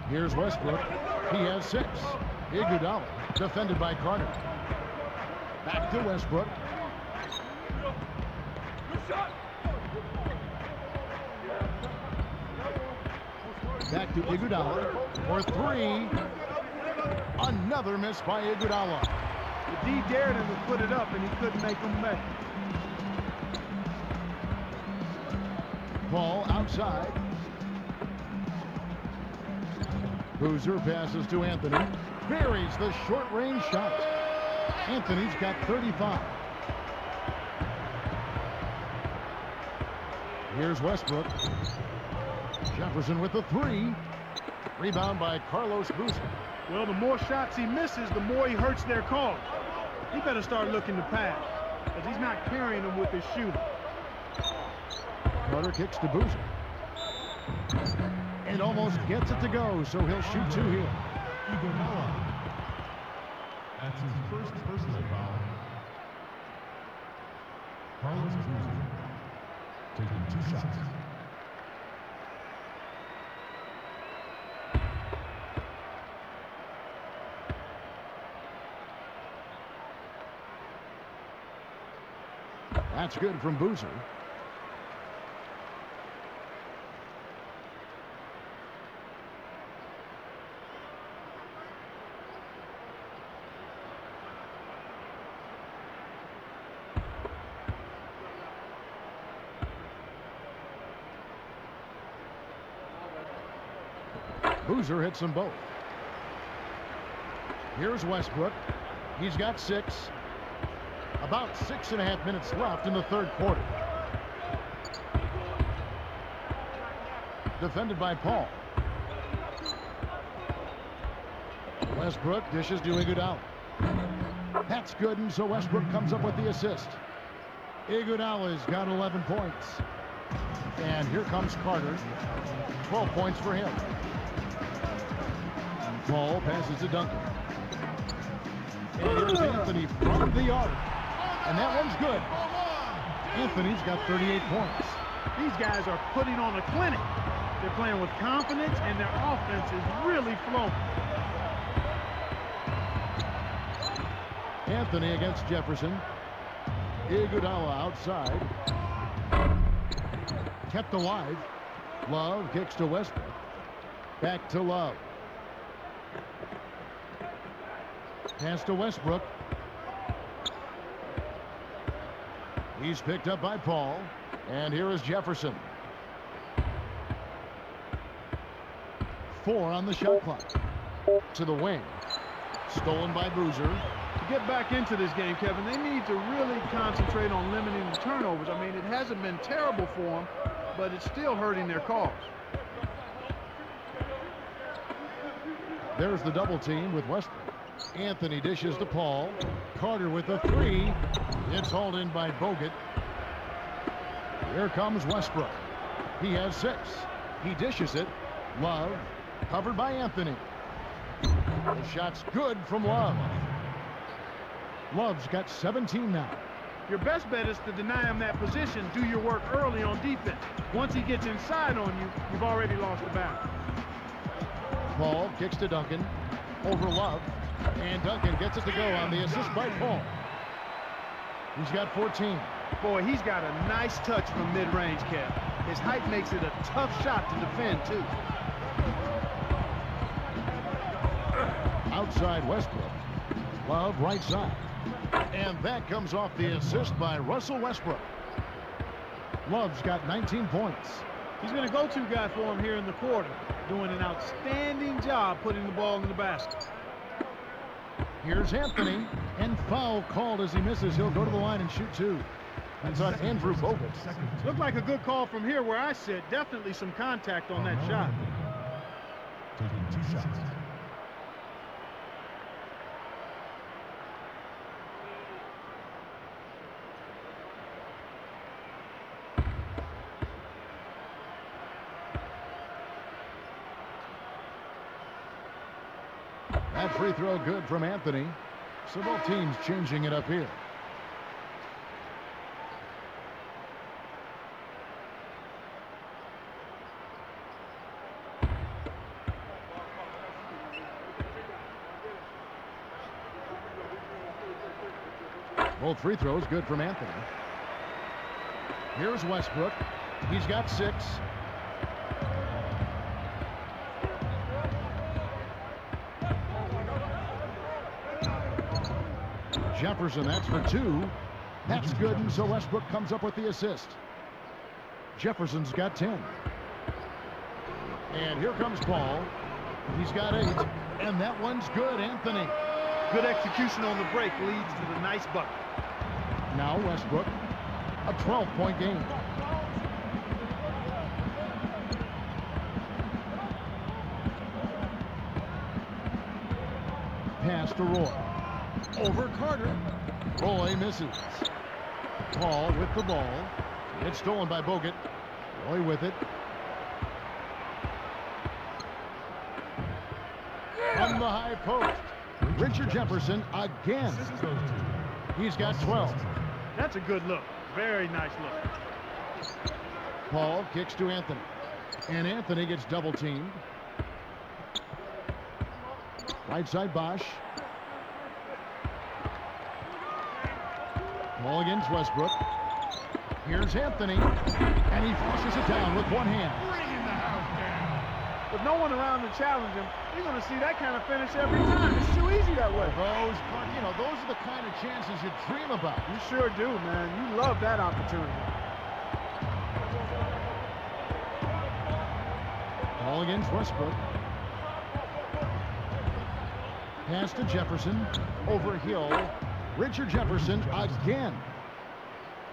Here's Westbrook. He has 6. Iguodala defended by Carter. Back to Westbrook. Back to Iguodala for 3. Another miss by Iguodala. The D dared him to put it up, and he couldn't make him make. Ball outside. Boozer passes to Anthony. Buries the short-range shot. Anthony's got 35. Here's Westbrook. Jefferson with the 3. Rebound by Carlos Boozer. Well, the more shots he misses, the more he hurts their cause. He better start looking to pass, because he's not carrying them with his shooting. Carter kicks to Boozer. And almost gets it to go, so he'll shoot 2 here. Iguodala. That's his first personal foul. Carlos Boozer taking 2 shots. That's good from Boozer. Boozer hits them both. Here's Westbrook. He's got 6. About 6.5 minutes left in the 3rd quarter. Defended by Paul. Westbrook dishes to Iguodala. That's good, and so Westbrook comes up with the assist. Iguodala's got 11 points. And here comes Carter. 12 points for him. Paul passes to Duncan. And here's Anthony from the arc. And that one's good. Anthony's got 38 points. These guys are putting on a clinic. They're playing with confidence, and their offense is really flowing. Anthony against Jefferson. Iguodala outside. Kept alive. Love kicks to Westbrook. Back to Love. Pass to Westbrook. He's picked up by Paul. And here is Jefferson. 4 on the shot clock. To the wing. Stolen by Boozer. To get back into this game, Kevin, they need to really concentrate on limiting the turnovers. I mean, it hasn't been terrible for them, but it's still hurting their cause. There's the double team with Westbrook. Anthony dishes to Paul. Carter with the 3. It's hauled in by Bogut. Here comes Westbrook. He has 6. He dishes it. Love covered by Anthony. The shot's good from Love. Love's got 17 now. Your best bet is to deny him that position, do your work early on defense. Once he gets inside on you, you've already lost the battle. Paul kicks to Duncan. Over Love. And Duncan gets it to go on the assist by Paul. He's got 14. Boy, he's got a nice touch from mid-range, Kev. His height makes it a tough shot to defend, too. Outside Westbrook. Love right side. And that comes off the assist by Russell Westbrook. Love's got 19 points. He's been a go-to guy for him here in the quarter, doing an outstanding job putting the ball in the basket. Here's Anthony, and foul called as he misses. He'll go to the line and shoot two. That's on Andrew Bogut. Looked like a good call from here where I sit. Definitely some contact on that shot. Taking 2 shots. That free throw good from Anthony. So both teams changing it up here. Both free throws good from Anthony. Here's Westbrook. He's got 6. Jefferson, that's for 2. That's good, and so Westbrook comes up with the assist. Jefferson's got 10. And here comes Paul. He's got 8. And that one's good, Anthony. Good execution on the break leads to the nice bucket. Now Westbrook, a 12-point game. Pass to Roy. Over Carter. Roy misses. Paul with the ball. It's stolen by Bogut. Roy with it. From the high post. Richard Jefferson again. He's got 12. That's a good look. Very nice look. Paul kicks to Anthony. And Anthony gets double teamed. Right side Bosch. Ball against Westbrook. Here's Anthony. And he flushes it down with one hand. Bringing the house down. With no one around to challenge him, you're going to see that kind of finish every time. It's too easy that way. Those are the kind of chances you dream about. You sure do, man. You love that opportunity. Ball against Westbrook. Pass to Jefferson. Over Hill. Richard Jefferson again.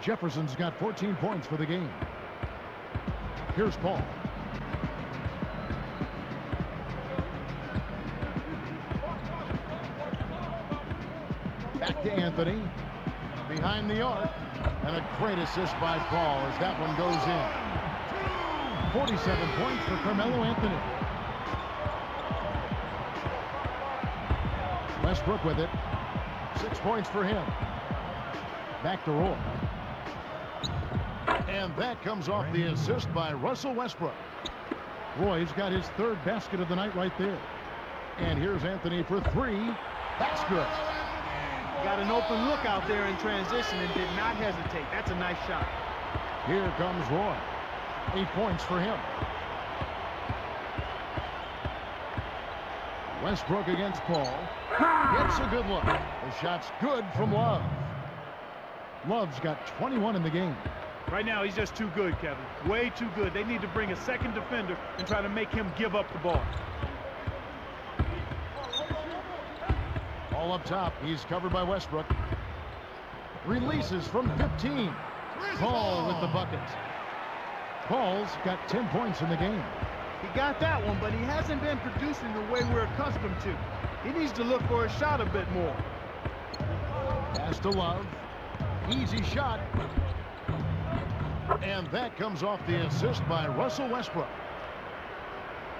Jefferson's got 14 points for the game. Here's Paul. Back to Anthony. Behind the arc. And a great assist by Paul as that one goes in. 47 points for Carmelo Anthony. Westbrook with it. 6 points for him. Back to Roy. And that comes off the assist by Russell Westbrook. Roy's got his 3rd basket of the night right there. And here's Anthony for 3. That's good. Got an open look out there in transition and did not hesitate. That's a nice shot. Here comes Roy. 8 points for him. Westbrook against Paul. It's a good look. The shot's good from Love. Love's got 21 in the game. Right now, he's just too good, Kevin. Way too good. They need to bring a second defender and try to make him give up the ball. All up top. He's covered by Westbrook. Releases from 15. Paul with the bucket. Paul's got 10 points in the game. He got that one, but he hasn't been producing the way we're accustomed to. He needs to look for a shot a bit more. Pass to Love. Easy shot. And that comes off the assist by Russell Westbrook.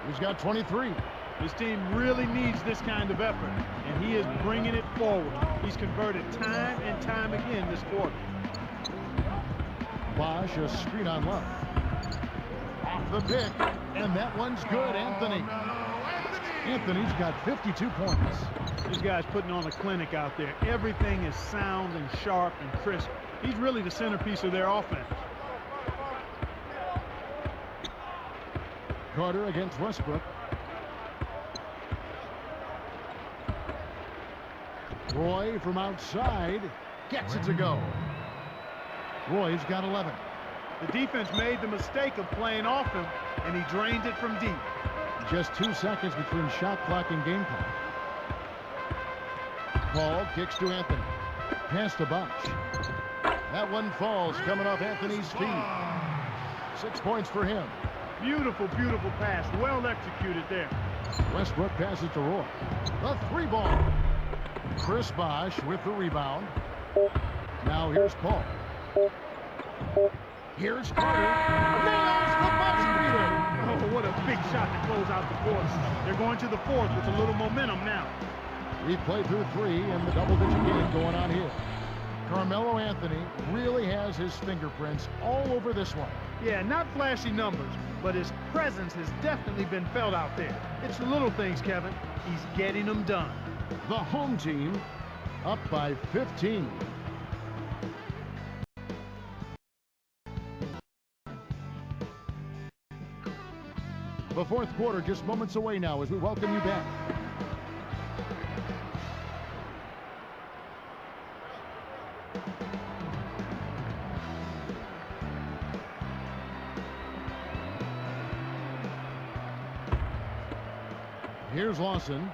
He's got 23. This team really needs this kind of effort, and he is bringing it forward. He's converted time and time again this quarter. Bosch, a screen on Love. Off the pick, and that one's good, Anthony. Anthony's got 52 points. This guy's putting on a clinic out there. Everything is sound and sharp and crisp. He's really the centerpiece of their offense. Carter against Westbrook. Roy from outside gets it to go. Roy's got 11. The defense made the mistake of playing off him, and he drained it from deep. Just 2 seconds between shot clock and game clock. Paul kicks to Anthony. Pass to Bosch. That one falls coming off Anthony's feet. 6 points for him. Beautiful, beautiful pass. Well executed there. Westbrook passes to Roy. The 3 ball. Chris Bosch with the rebound. Now here's Paul. Here's Carter. Nails the buzzer beater. Oh, what a big shot to close out the fourth. They're going to the fourth with a little momentum now. We played through 3 and the double-digit game going on here. Carmelo Anthony really has his fingerprints all over this one. Yeah, not flashy numbers, but his presence has definitely been felt out there. It's the little things, Kevin. He's getting them done. The home team up by 15. The fourth quarter just moments away now as we welcome you back. Here's Lawson.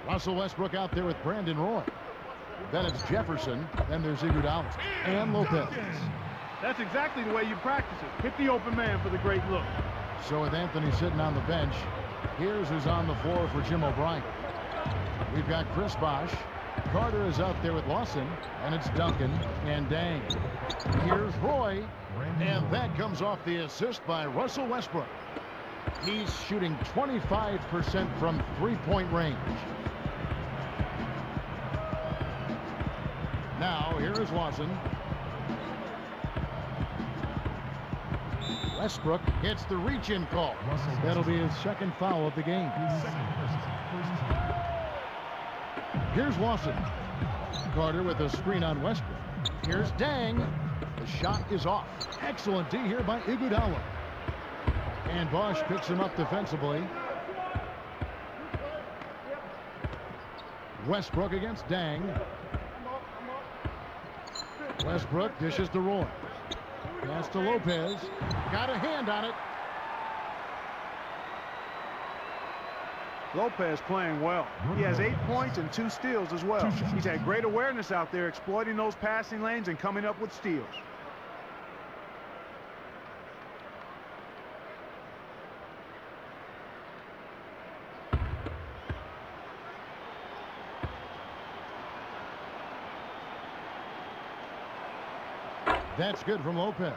Russell Westbrook out there with Brandon Roy. Then it's Jefferson. Then there's Iguodala and Lopez. That's exactly the way you practice it. Hit the open man for the great look. So with Anthony sitting on the bench, here's who's on the floor for Jim O'Brien. We've got Chris Bosch. Carter is out there with Lawson, and it's Duncan and Dang. Here's Roy, and that comes off the assist by Russell Westbrook. He's shooting 25% from three-point range. Now, here is Lawson. Westbrook gets the reach-in call. That'll be his second foul of the game. Here's Lawson. Carter with a screen on Westbrook. Here's Dang. The shot is off. Excellent D here by Iguodala. And Bosch picks him up defensively. Westbrook against Dang. Westbrook dishes to Roy. Pass to Lopez. Got a hand on it. Lopez playing well. He has 8 points and 2 steals as well. He's had great awareness out there, exploiting those passing lanes and coming up with steals. That's good from Lopez.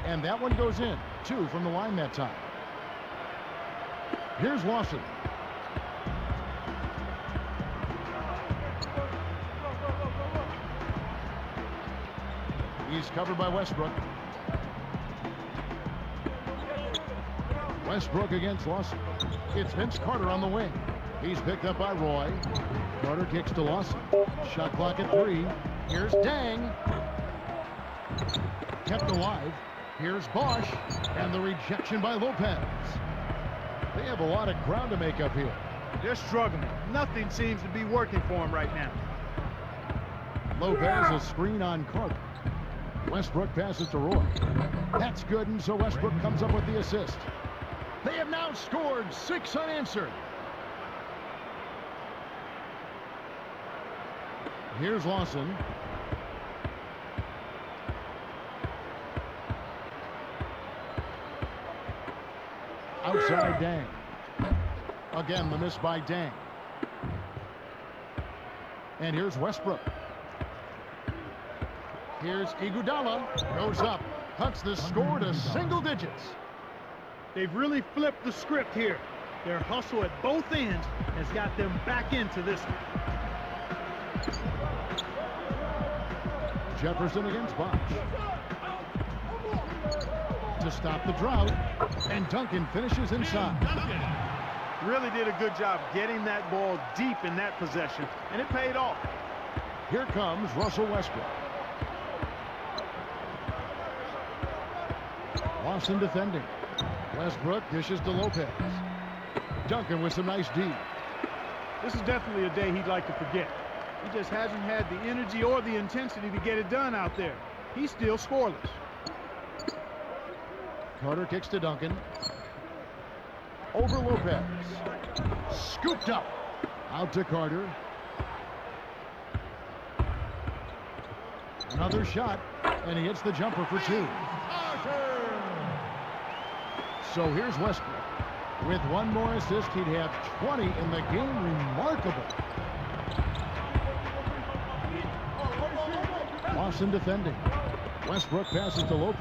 And that one goes in. 2 from the line that time. Here's Lawson. He's covered by Westbrook. Westbrook against Lawson. It's Vince Carter on the wing. He's picked up by Roy. Carter kicks to Lawson. Shot clock at 3. Here's Dang. Kept alive. Here's Bosch. And the rejection by Lopez. They have a lot of ground to make up here. They're struggling. Nothing seems to be working for them right now. Lopez, a screen on Carter. Westbrook passes to Roy. That's good, and so Westbrook comes up with the assist. They have now scored 6 unanswered. Here's Lawson. Outside Dang. Again, the miss by Dang. And here's Westbrook. Here's Iguodala. Goes up. Cuts the score to single digits. They've really flipped the script here. Their hustle at both ends has got them back into this one. Jefferson against Bosch. To stop the drought. And Duncan finishes inside. Really did a good job getting that ball deep in that possession, and it paid off. Here comes Russell Westbrook. Lawson defending. Westbrook dishes to Lopez. Duncan with some nice D. This is definitely a day he'd like to forget. He just hasn't had the energy or the intensity to get it done out there. He's still scoreless. Carter kicks to Duncan. Over Lopez. Scooped up. Out to Carter. Another shot, and he hits the jumper for two. So here's Westbrook. With one more assist, he'd have 20 in the game. Remarkable. Lawson defending. Westbrook passes to Lopez.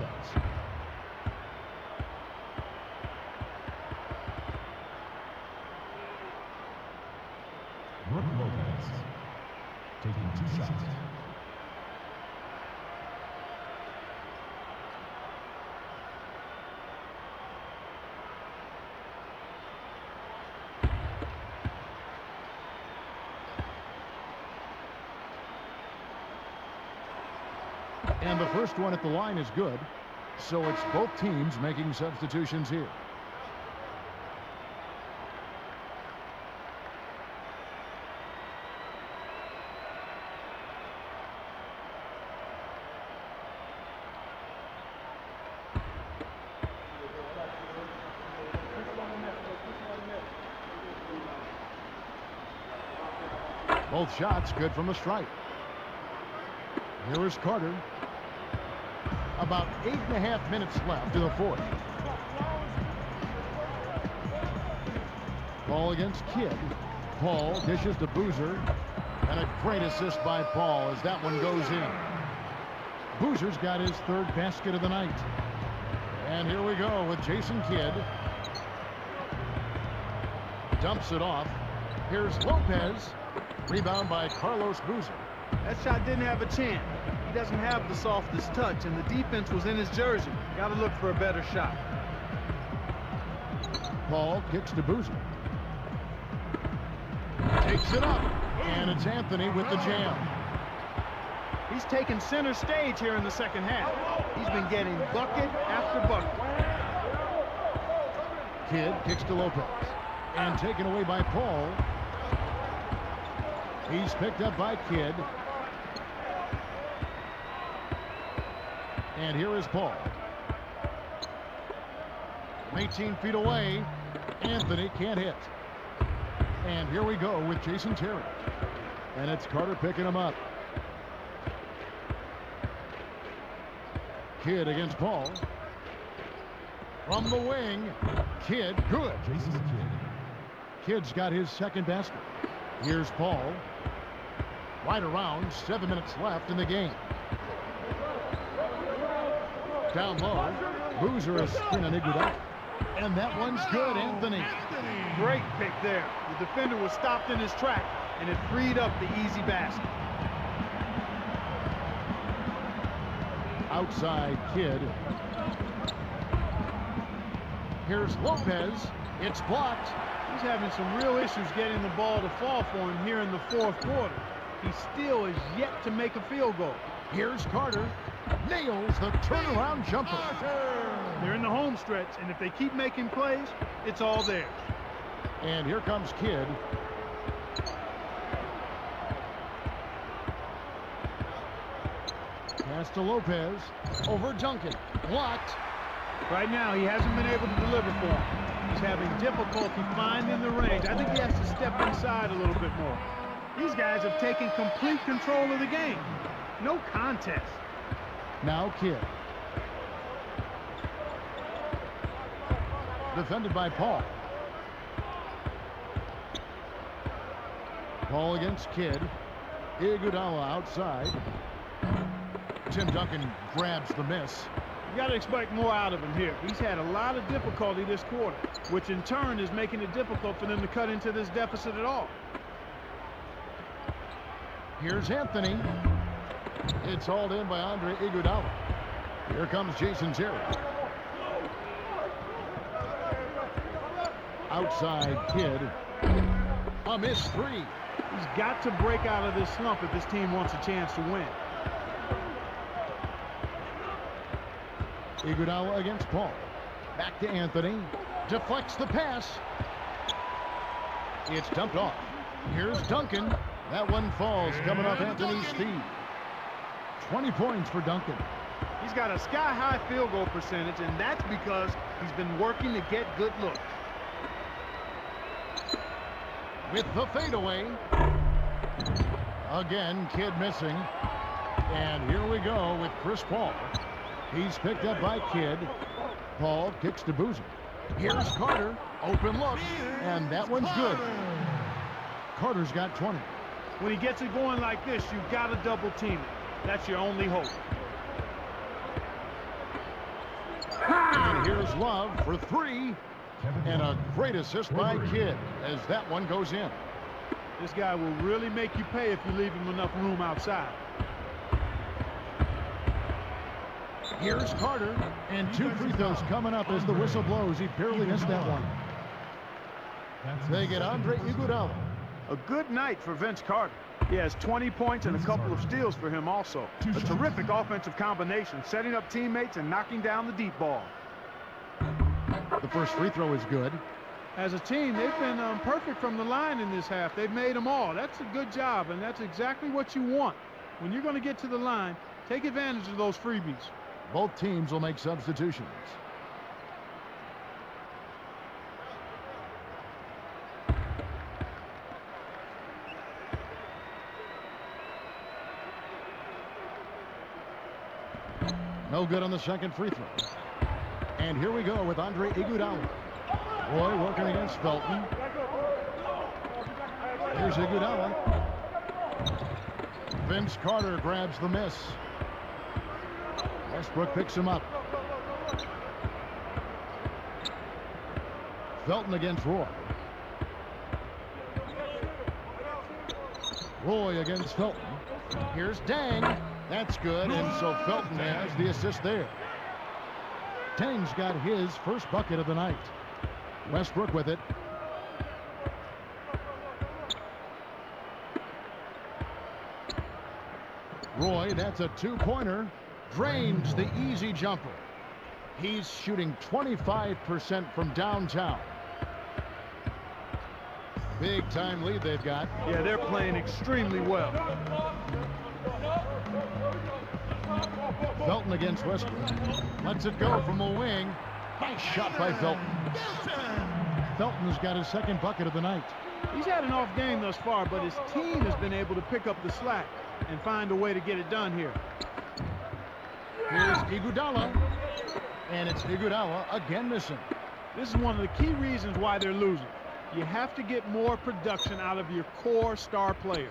Brook Lopez taking 2 shots. And the first one at the line is good. So it's both teams making substitutions here. Both shots good from the stripe. Here is Carter. About 8.5 minutes left in the fourth. Paul against Kidd. Paul dishes to Boozer. And a great assist by Paul as that one goes in. Boozer's got his third basket of the night. And here we go with Jason Kidd. Dumps it off. Here's Lopez. Rebound by Carlos Boozer. That shot didn't have a chance. He doesn't have the softest touch, and the defense was in his jersey. Got to look for a better shot. Paul kicks to Boozer. Takes it up, and it's Anthony with the jam. He's taken center stage here in the second half. He's been getting bucket after bucket. Kidd kicks to Lopez, and taken away by Paul. He's picked up by Kidd. And here is Paul. 18 feet away. Anthony can't hit. And here we go with Jason Terry. And it's Carter picking him up. Kidd against Paul. From the wing. Kidd, good. Jason Kidd. Kidd's got his second basket. Here's Paul. Right around 7 minutes left in the game. Down low. Boozer is screening Iguodala. And that one's good, Anthony. Great pick there. The defender was stopped in his track, and it freed up the easy basket. Outside Kidd. Here's Lopez. It's blocked. He's having some real issues getting the ball to fall for him here in the fourth quarter. He still is yet to make a field goal. Here's Carter. Nails the turnaround jumper. They're in the home stretch, and if they keep making plays, it's all theirs. And here comes Kidd. Pass to Lopez. Over Duncan. Blocked. Right now, he hasn't been able to deliver for him. He's having difficulty finding the range. I think he has to step inside a little bit more. These guys have taken complete control of the game. No contest. Now Kidd. Defended by Paul. Paul against Kidd. Iguodala outside. Tim Duncan grabs the miss. You got to expect more out of him here. He's had a lot of difficulty this quarter, which in turn is making it difficult for them to cut into this deficit at all. Here's Anthony. It's hauled in by Andre Iguodala. Here comes Jason Terry. Outside Kidd. A missed three. He's got to break out of this slump if this team wants a chance to win. Iguodala against Paul. Back to Anthony. Deflects the pass. It's dumped off. Here's Duncan. That one falls coming off Anthony's feet. 20 points for Duncan. He's got a sky-high field goal percentage, and that's because he's been working to get good looks. With the fadeaway. Again, Kidd missing. And here we go with Chris Paul. He's picked up by Kidd. Paul kicks to Boozer. Here's Carter. Open look. And that one's good. Carter's got 20. When he gets it going like this, you've got to double team it. That's your only hope. And here's Love for three. And a great assist by Kidd as that one goes in. This guy will really make you pay if you leave him enough room outside. Here's Carter. And two free throws coming up as the whistle blows. He barely missed that one. They get Andre Iguodala. A good night for Vince Carter. He has 20 points and a couple of steals for him also. A terrific offensive combination, setting up teammates and knocking down the deep ball. The first free throw is good. As a team, they've been perfect from the line in this half. They've made them all. That's a good job, and that's exactly what you want. When you're going to get to the line, take advantage of those freebies. Both teams will make substitutions. No good on the second free throw. And here we go with Andre Iguodala. Roy working against Felton. Here's Iguodala. Vince Carter grabs the miss. Westbrook picks him up. Felton against Roy. Roy against Felton. Here's Dang. That's good, and so Felton has the assist there. Dang's got his first bucket of the night. Westbrook with it. Roy, that's a two-pointer. Drains the easy jumper. He's shooting 25% from downtown. Big time lead they've got. Yeah, they're playing extremely well. Felton against Westbrook. Lets it go from the wing. Nice shot by Felton. Felton's got his second bucket of the night. He's had an off game thus far, but his team has been able to pick up the slack and find a way to get it done here. Here's Iguodala. And it's Iguodala again missing. This is one of the key reasons why they're losing. You have to get more production out of your core star players.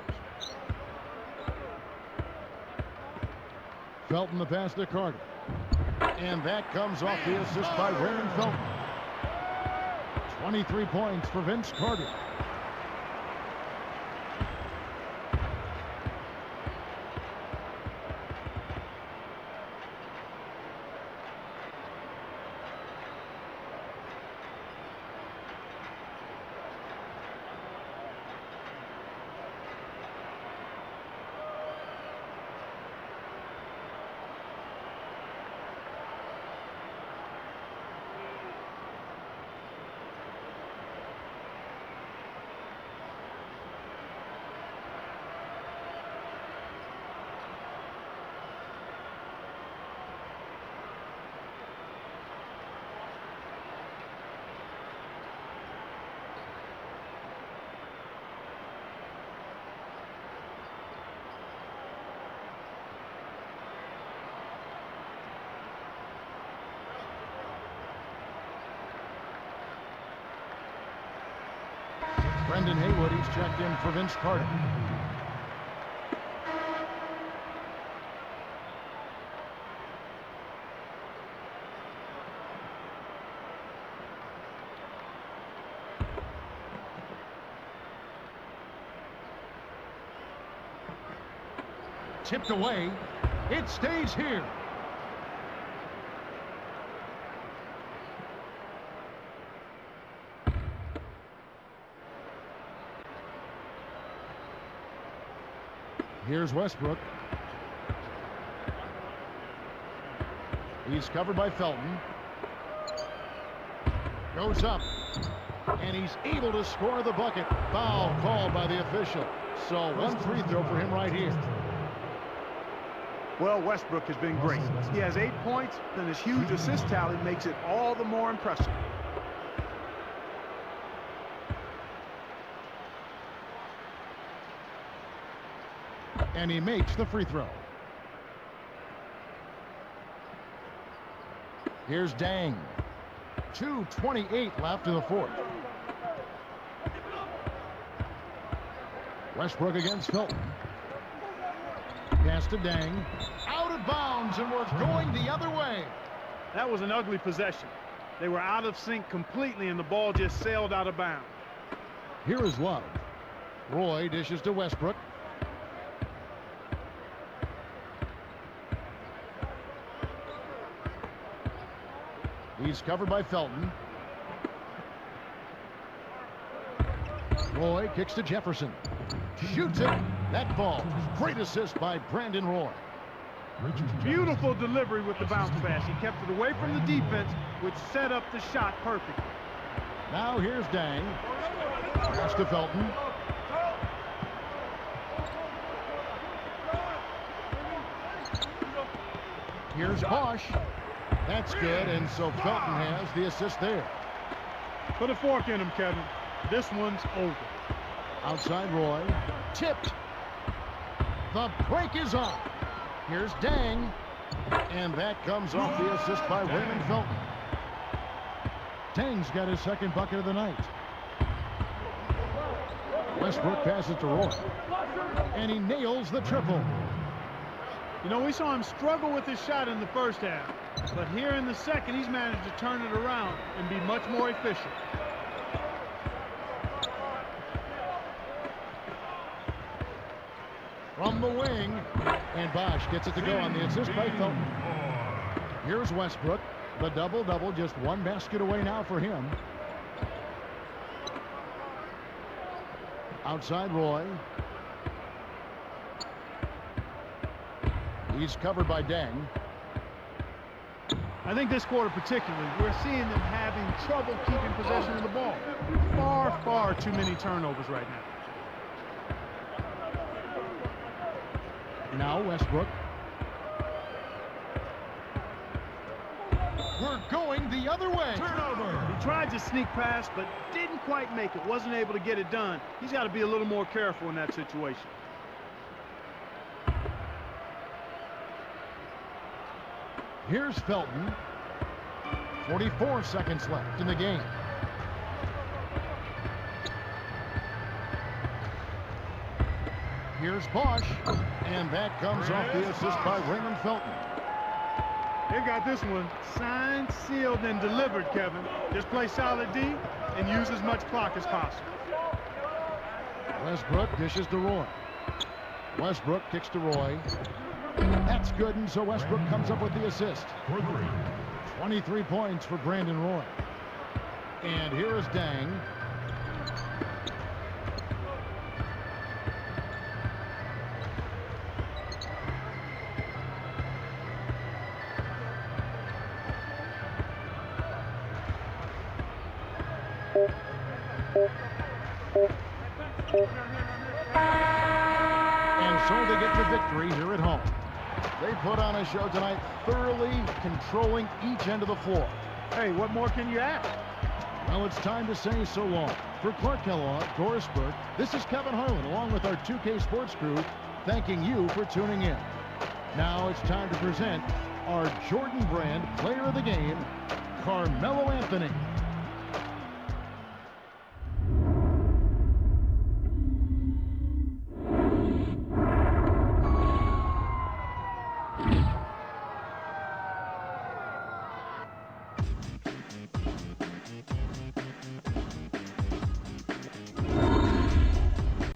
Felton the pass to Carter. And that comes off the assist by Raymond Felton. 23 points for Vince Carter. Brendan Haywood, he's checked in for Vince Carter. Tipped away. It stays here. Here's Westbrook. He's covered by Felton. Goes up. And he's able to score the bucket. Foul called by the official. So one free throw for him right here. Well, Westbrook has been great. He has 8 points, and his huge assist tally makes it all the more impressive. And he makes the free throw. Here's Dang. 2:28 left in the fourth. Westbrook against Felton. Pass to Dang. Out of bounds, and we're going the other way. That was an ugly possession. They were out of sync completely, and the ball just sailed out of bounds. Here is Love. Roy dishes to Westbrook. He's covered by Felton. Roy kicks to Jefferson. Shoots it. That ball. Great assist by Brandon Roy. Beautiful delivery with the bounce pass. He kept it away from the defense, which set up the shot perfectly. Now here's Dang. Pass to Felton. Here's Bosch. That's good, and so Felton has the assist there. Put a fork in him, Kevin. This one's over. Outside Roy. Tipped. The break is on. Here's Dang. And that comes off the assist by Raymond Felton. Dang's got his second bucket of the night. Westbrook passes to Roy. And he nails the triple. You know, we saw him struggle with his shot in the first half. But here in the second, he's managed to turn it around and be much more efficient. From the wing, and Bosch gets it to go on the assist by Felton. Here's Westbrook. The double-double, just one basket away now for him. Outside Roy. He's covered by Dang. I think this quarter particularly, we're seeing them having trouble keeping possession of the ball. Far, far too many turnovers right now. Now Westbrook. We're going the other way. Turnover. He tried to sneak past, but didn't quite make it. Wasn't able to get it done. He's got to be a little more careful in that situation. Here's Felton. 44 seconds left in the game. Here's Bosch, and that comes off the assist by Raymond Felton. They've got this one signed, sealed, and delivered, Kevin. Just play solid D and use as much clock as possible. Westbrook dishes to Roy. Westbrook kicks to Roy. That's good, and so Westbrook comes up with the assist. 23 points for Brandon Roy. And here is Dang. And so they get the victory here at home. They put on a show tonight, thoroughly controlling each end of the floor. Hey, what more can you ask? Well, it's time to say so long. For Clark Kellogg, Doris Burke, this is Kevin Harlan, along with our 2K Sports crew, thanking you for tuning in. Now it's time to present our Jordan Brand Player of the Game, Carmelo Anthony.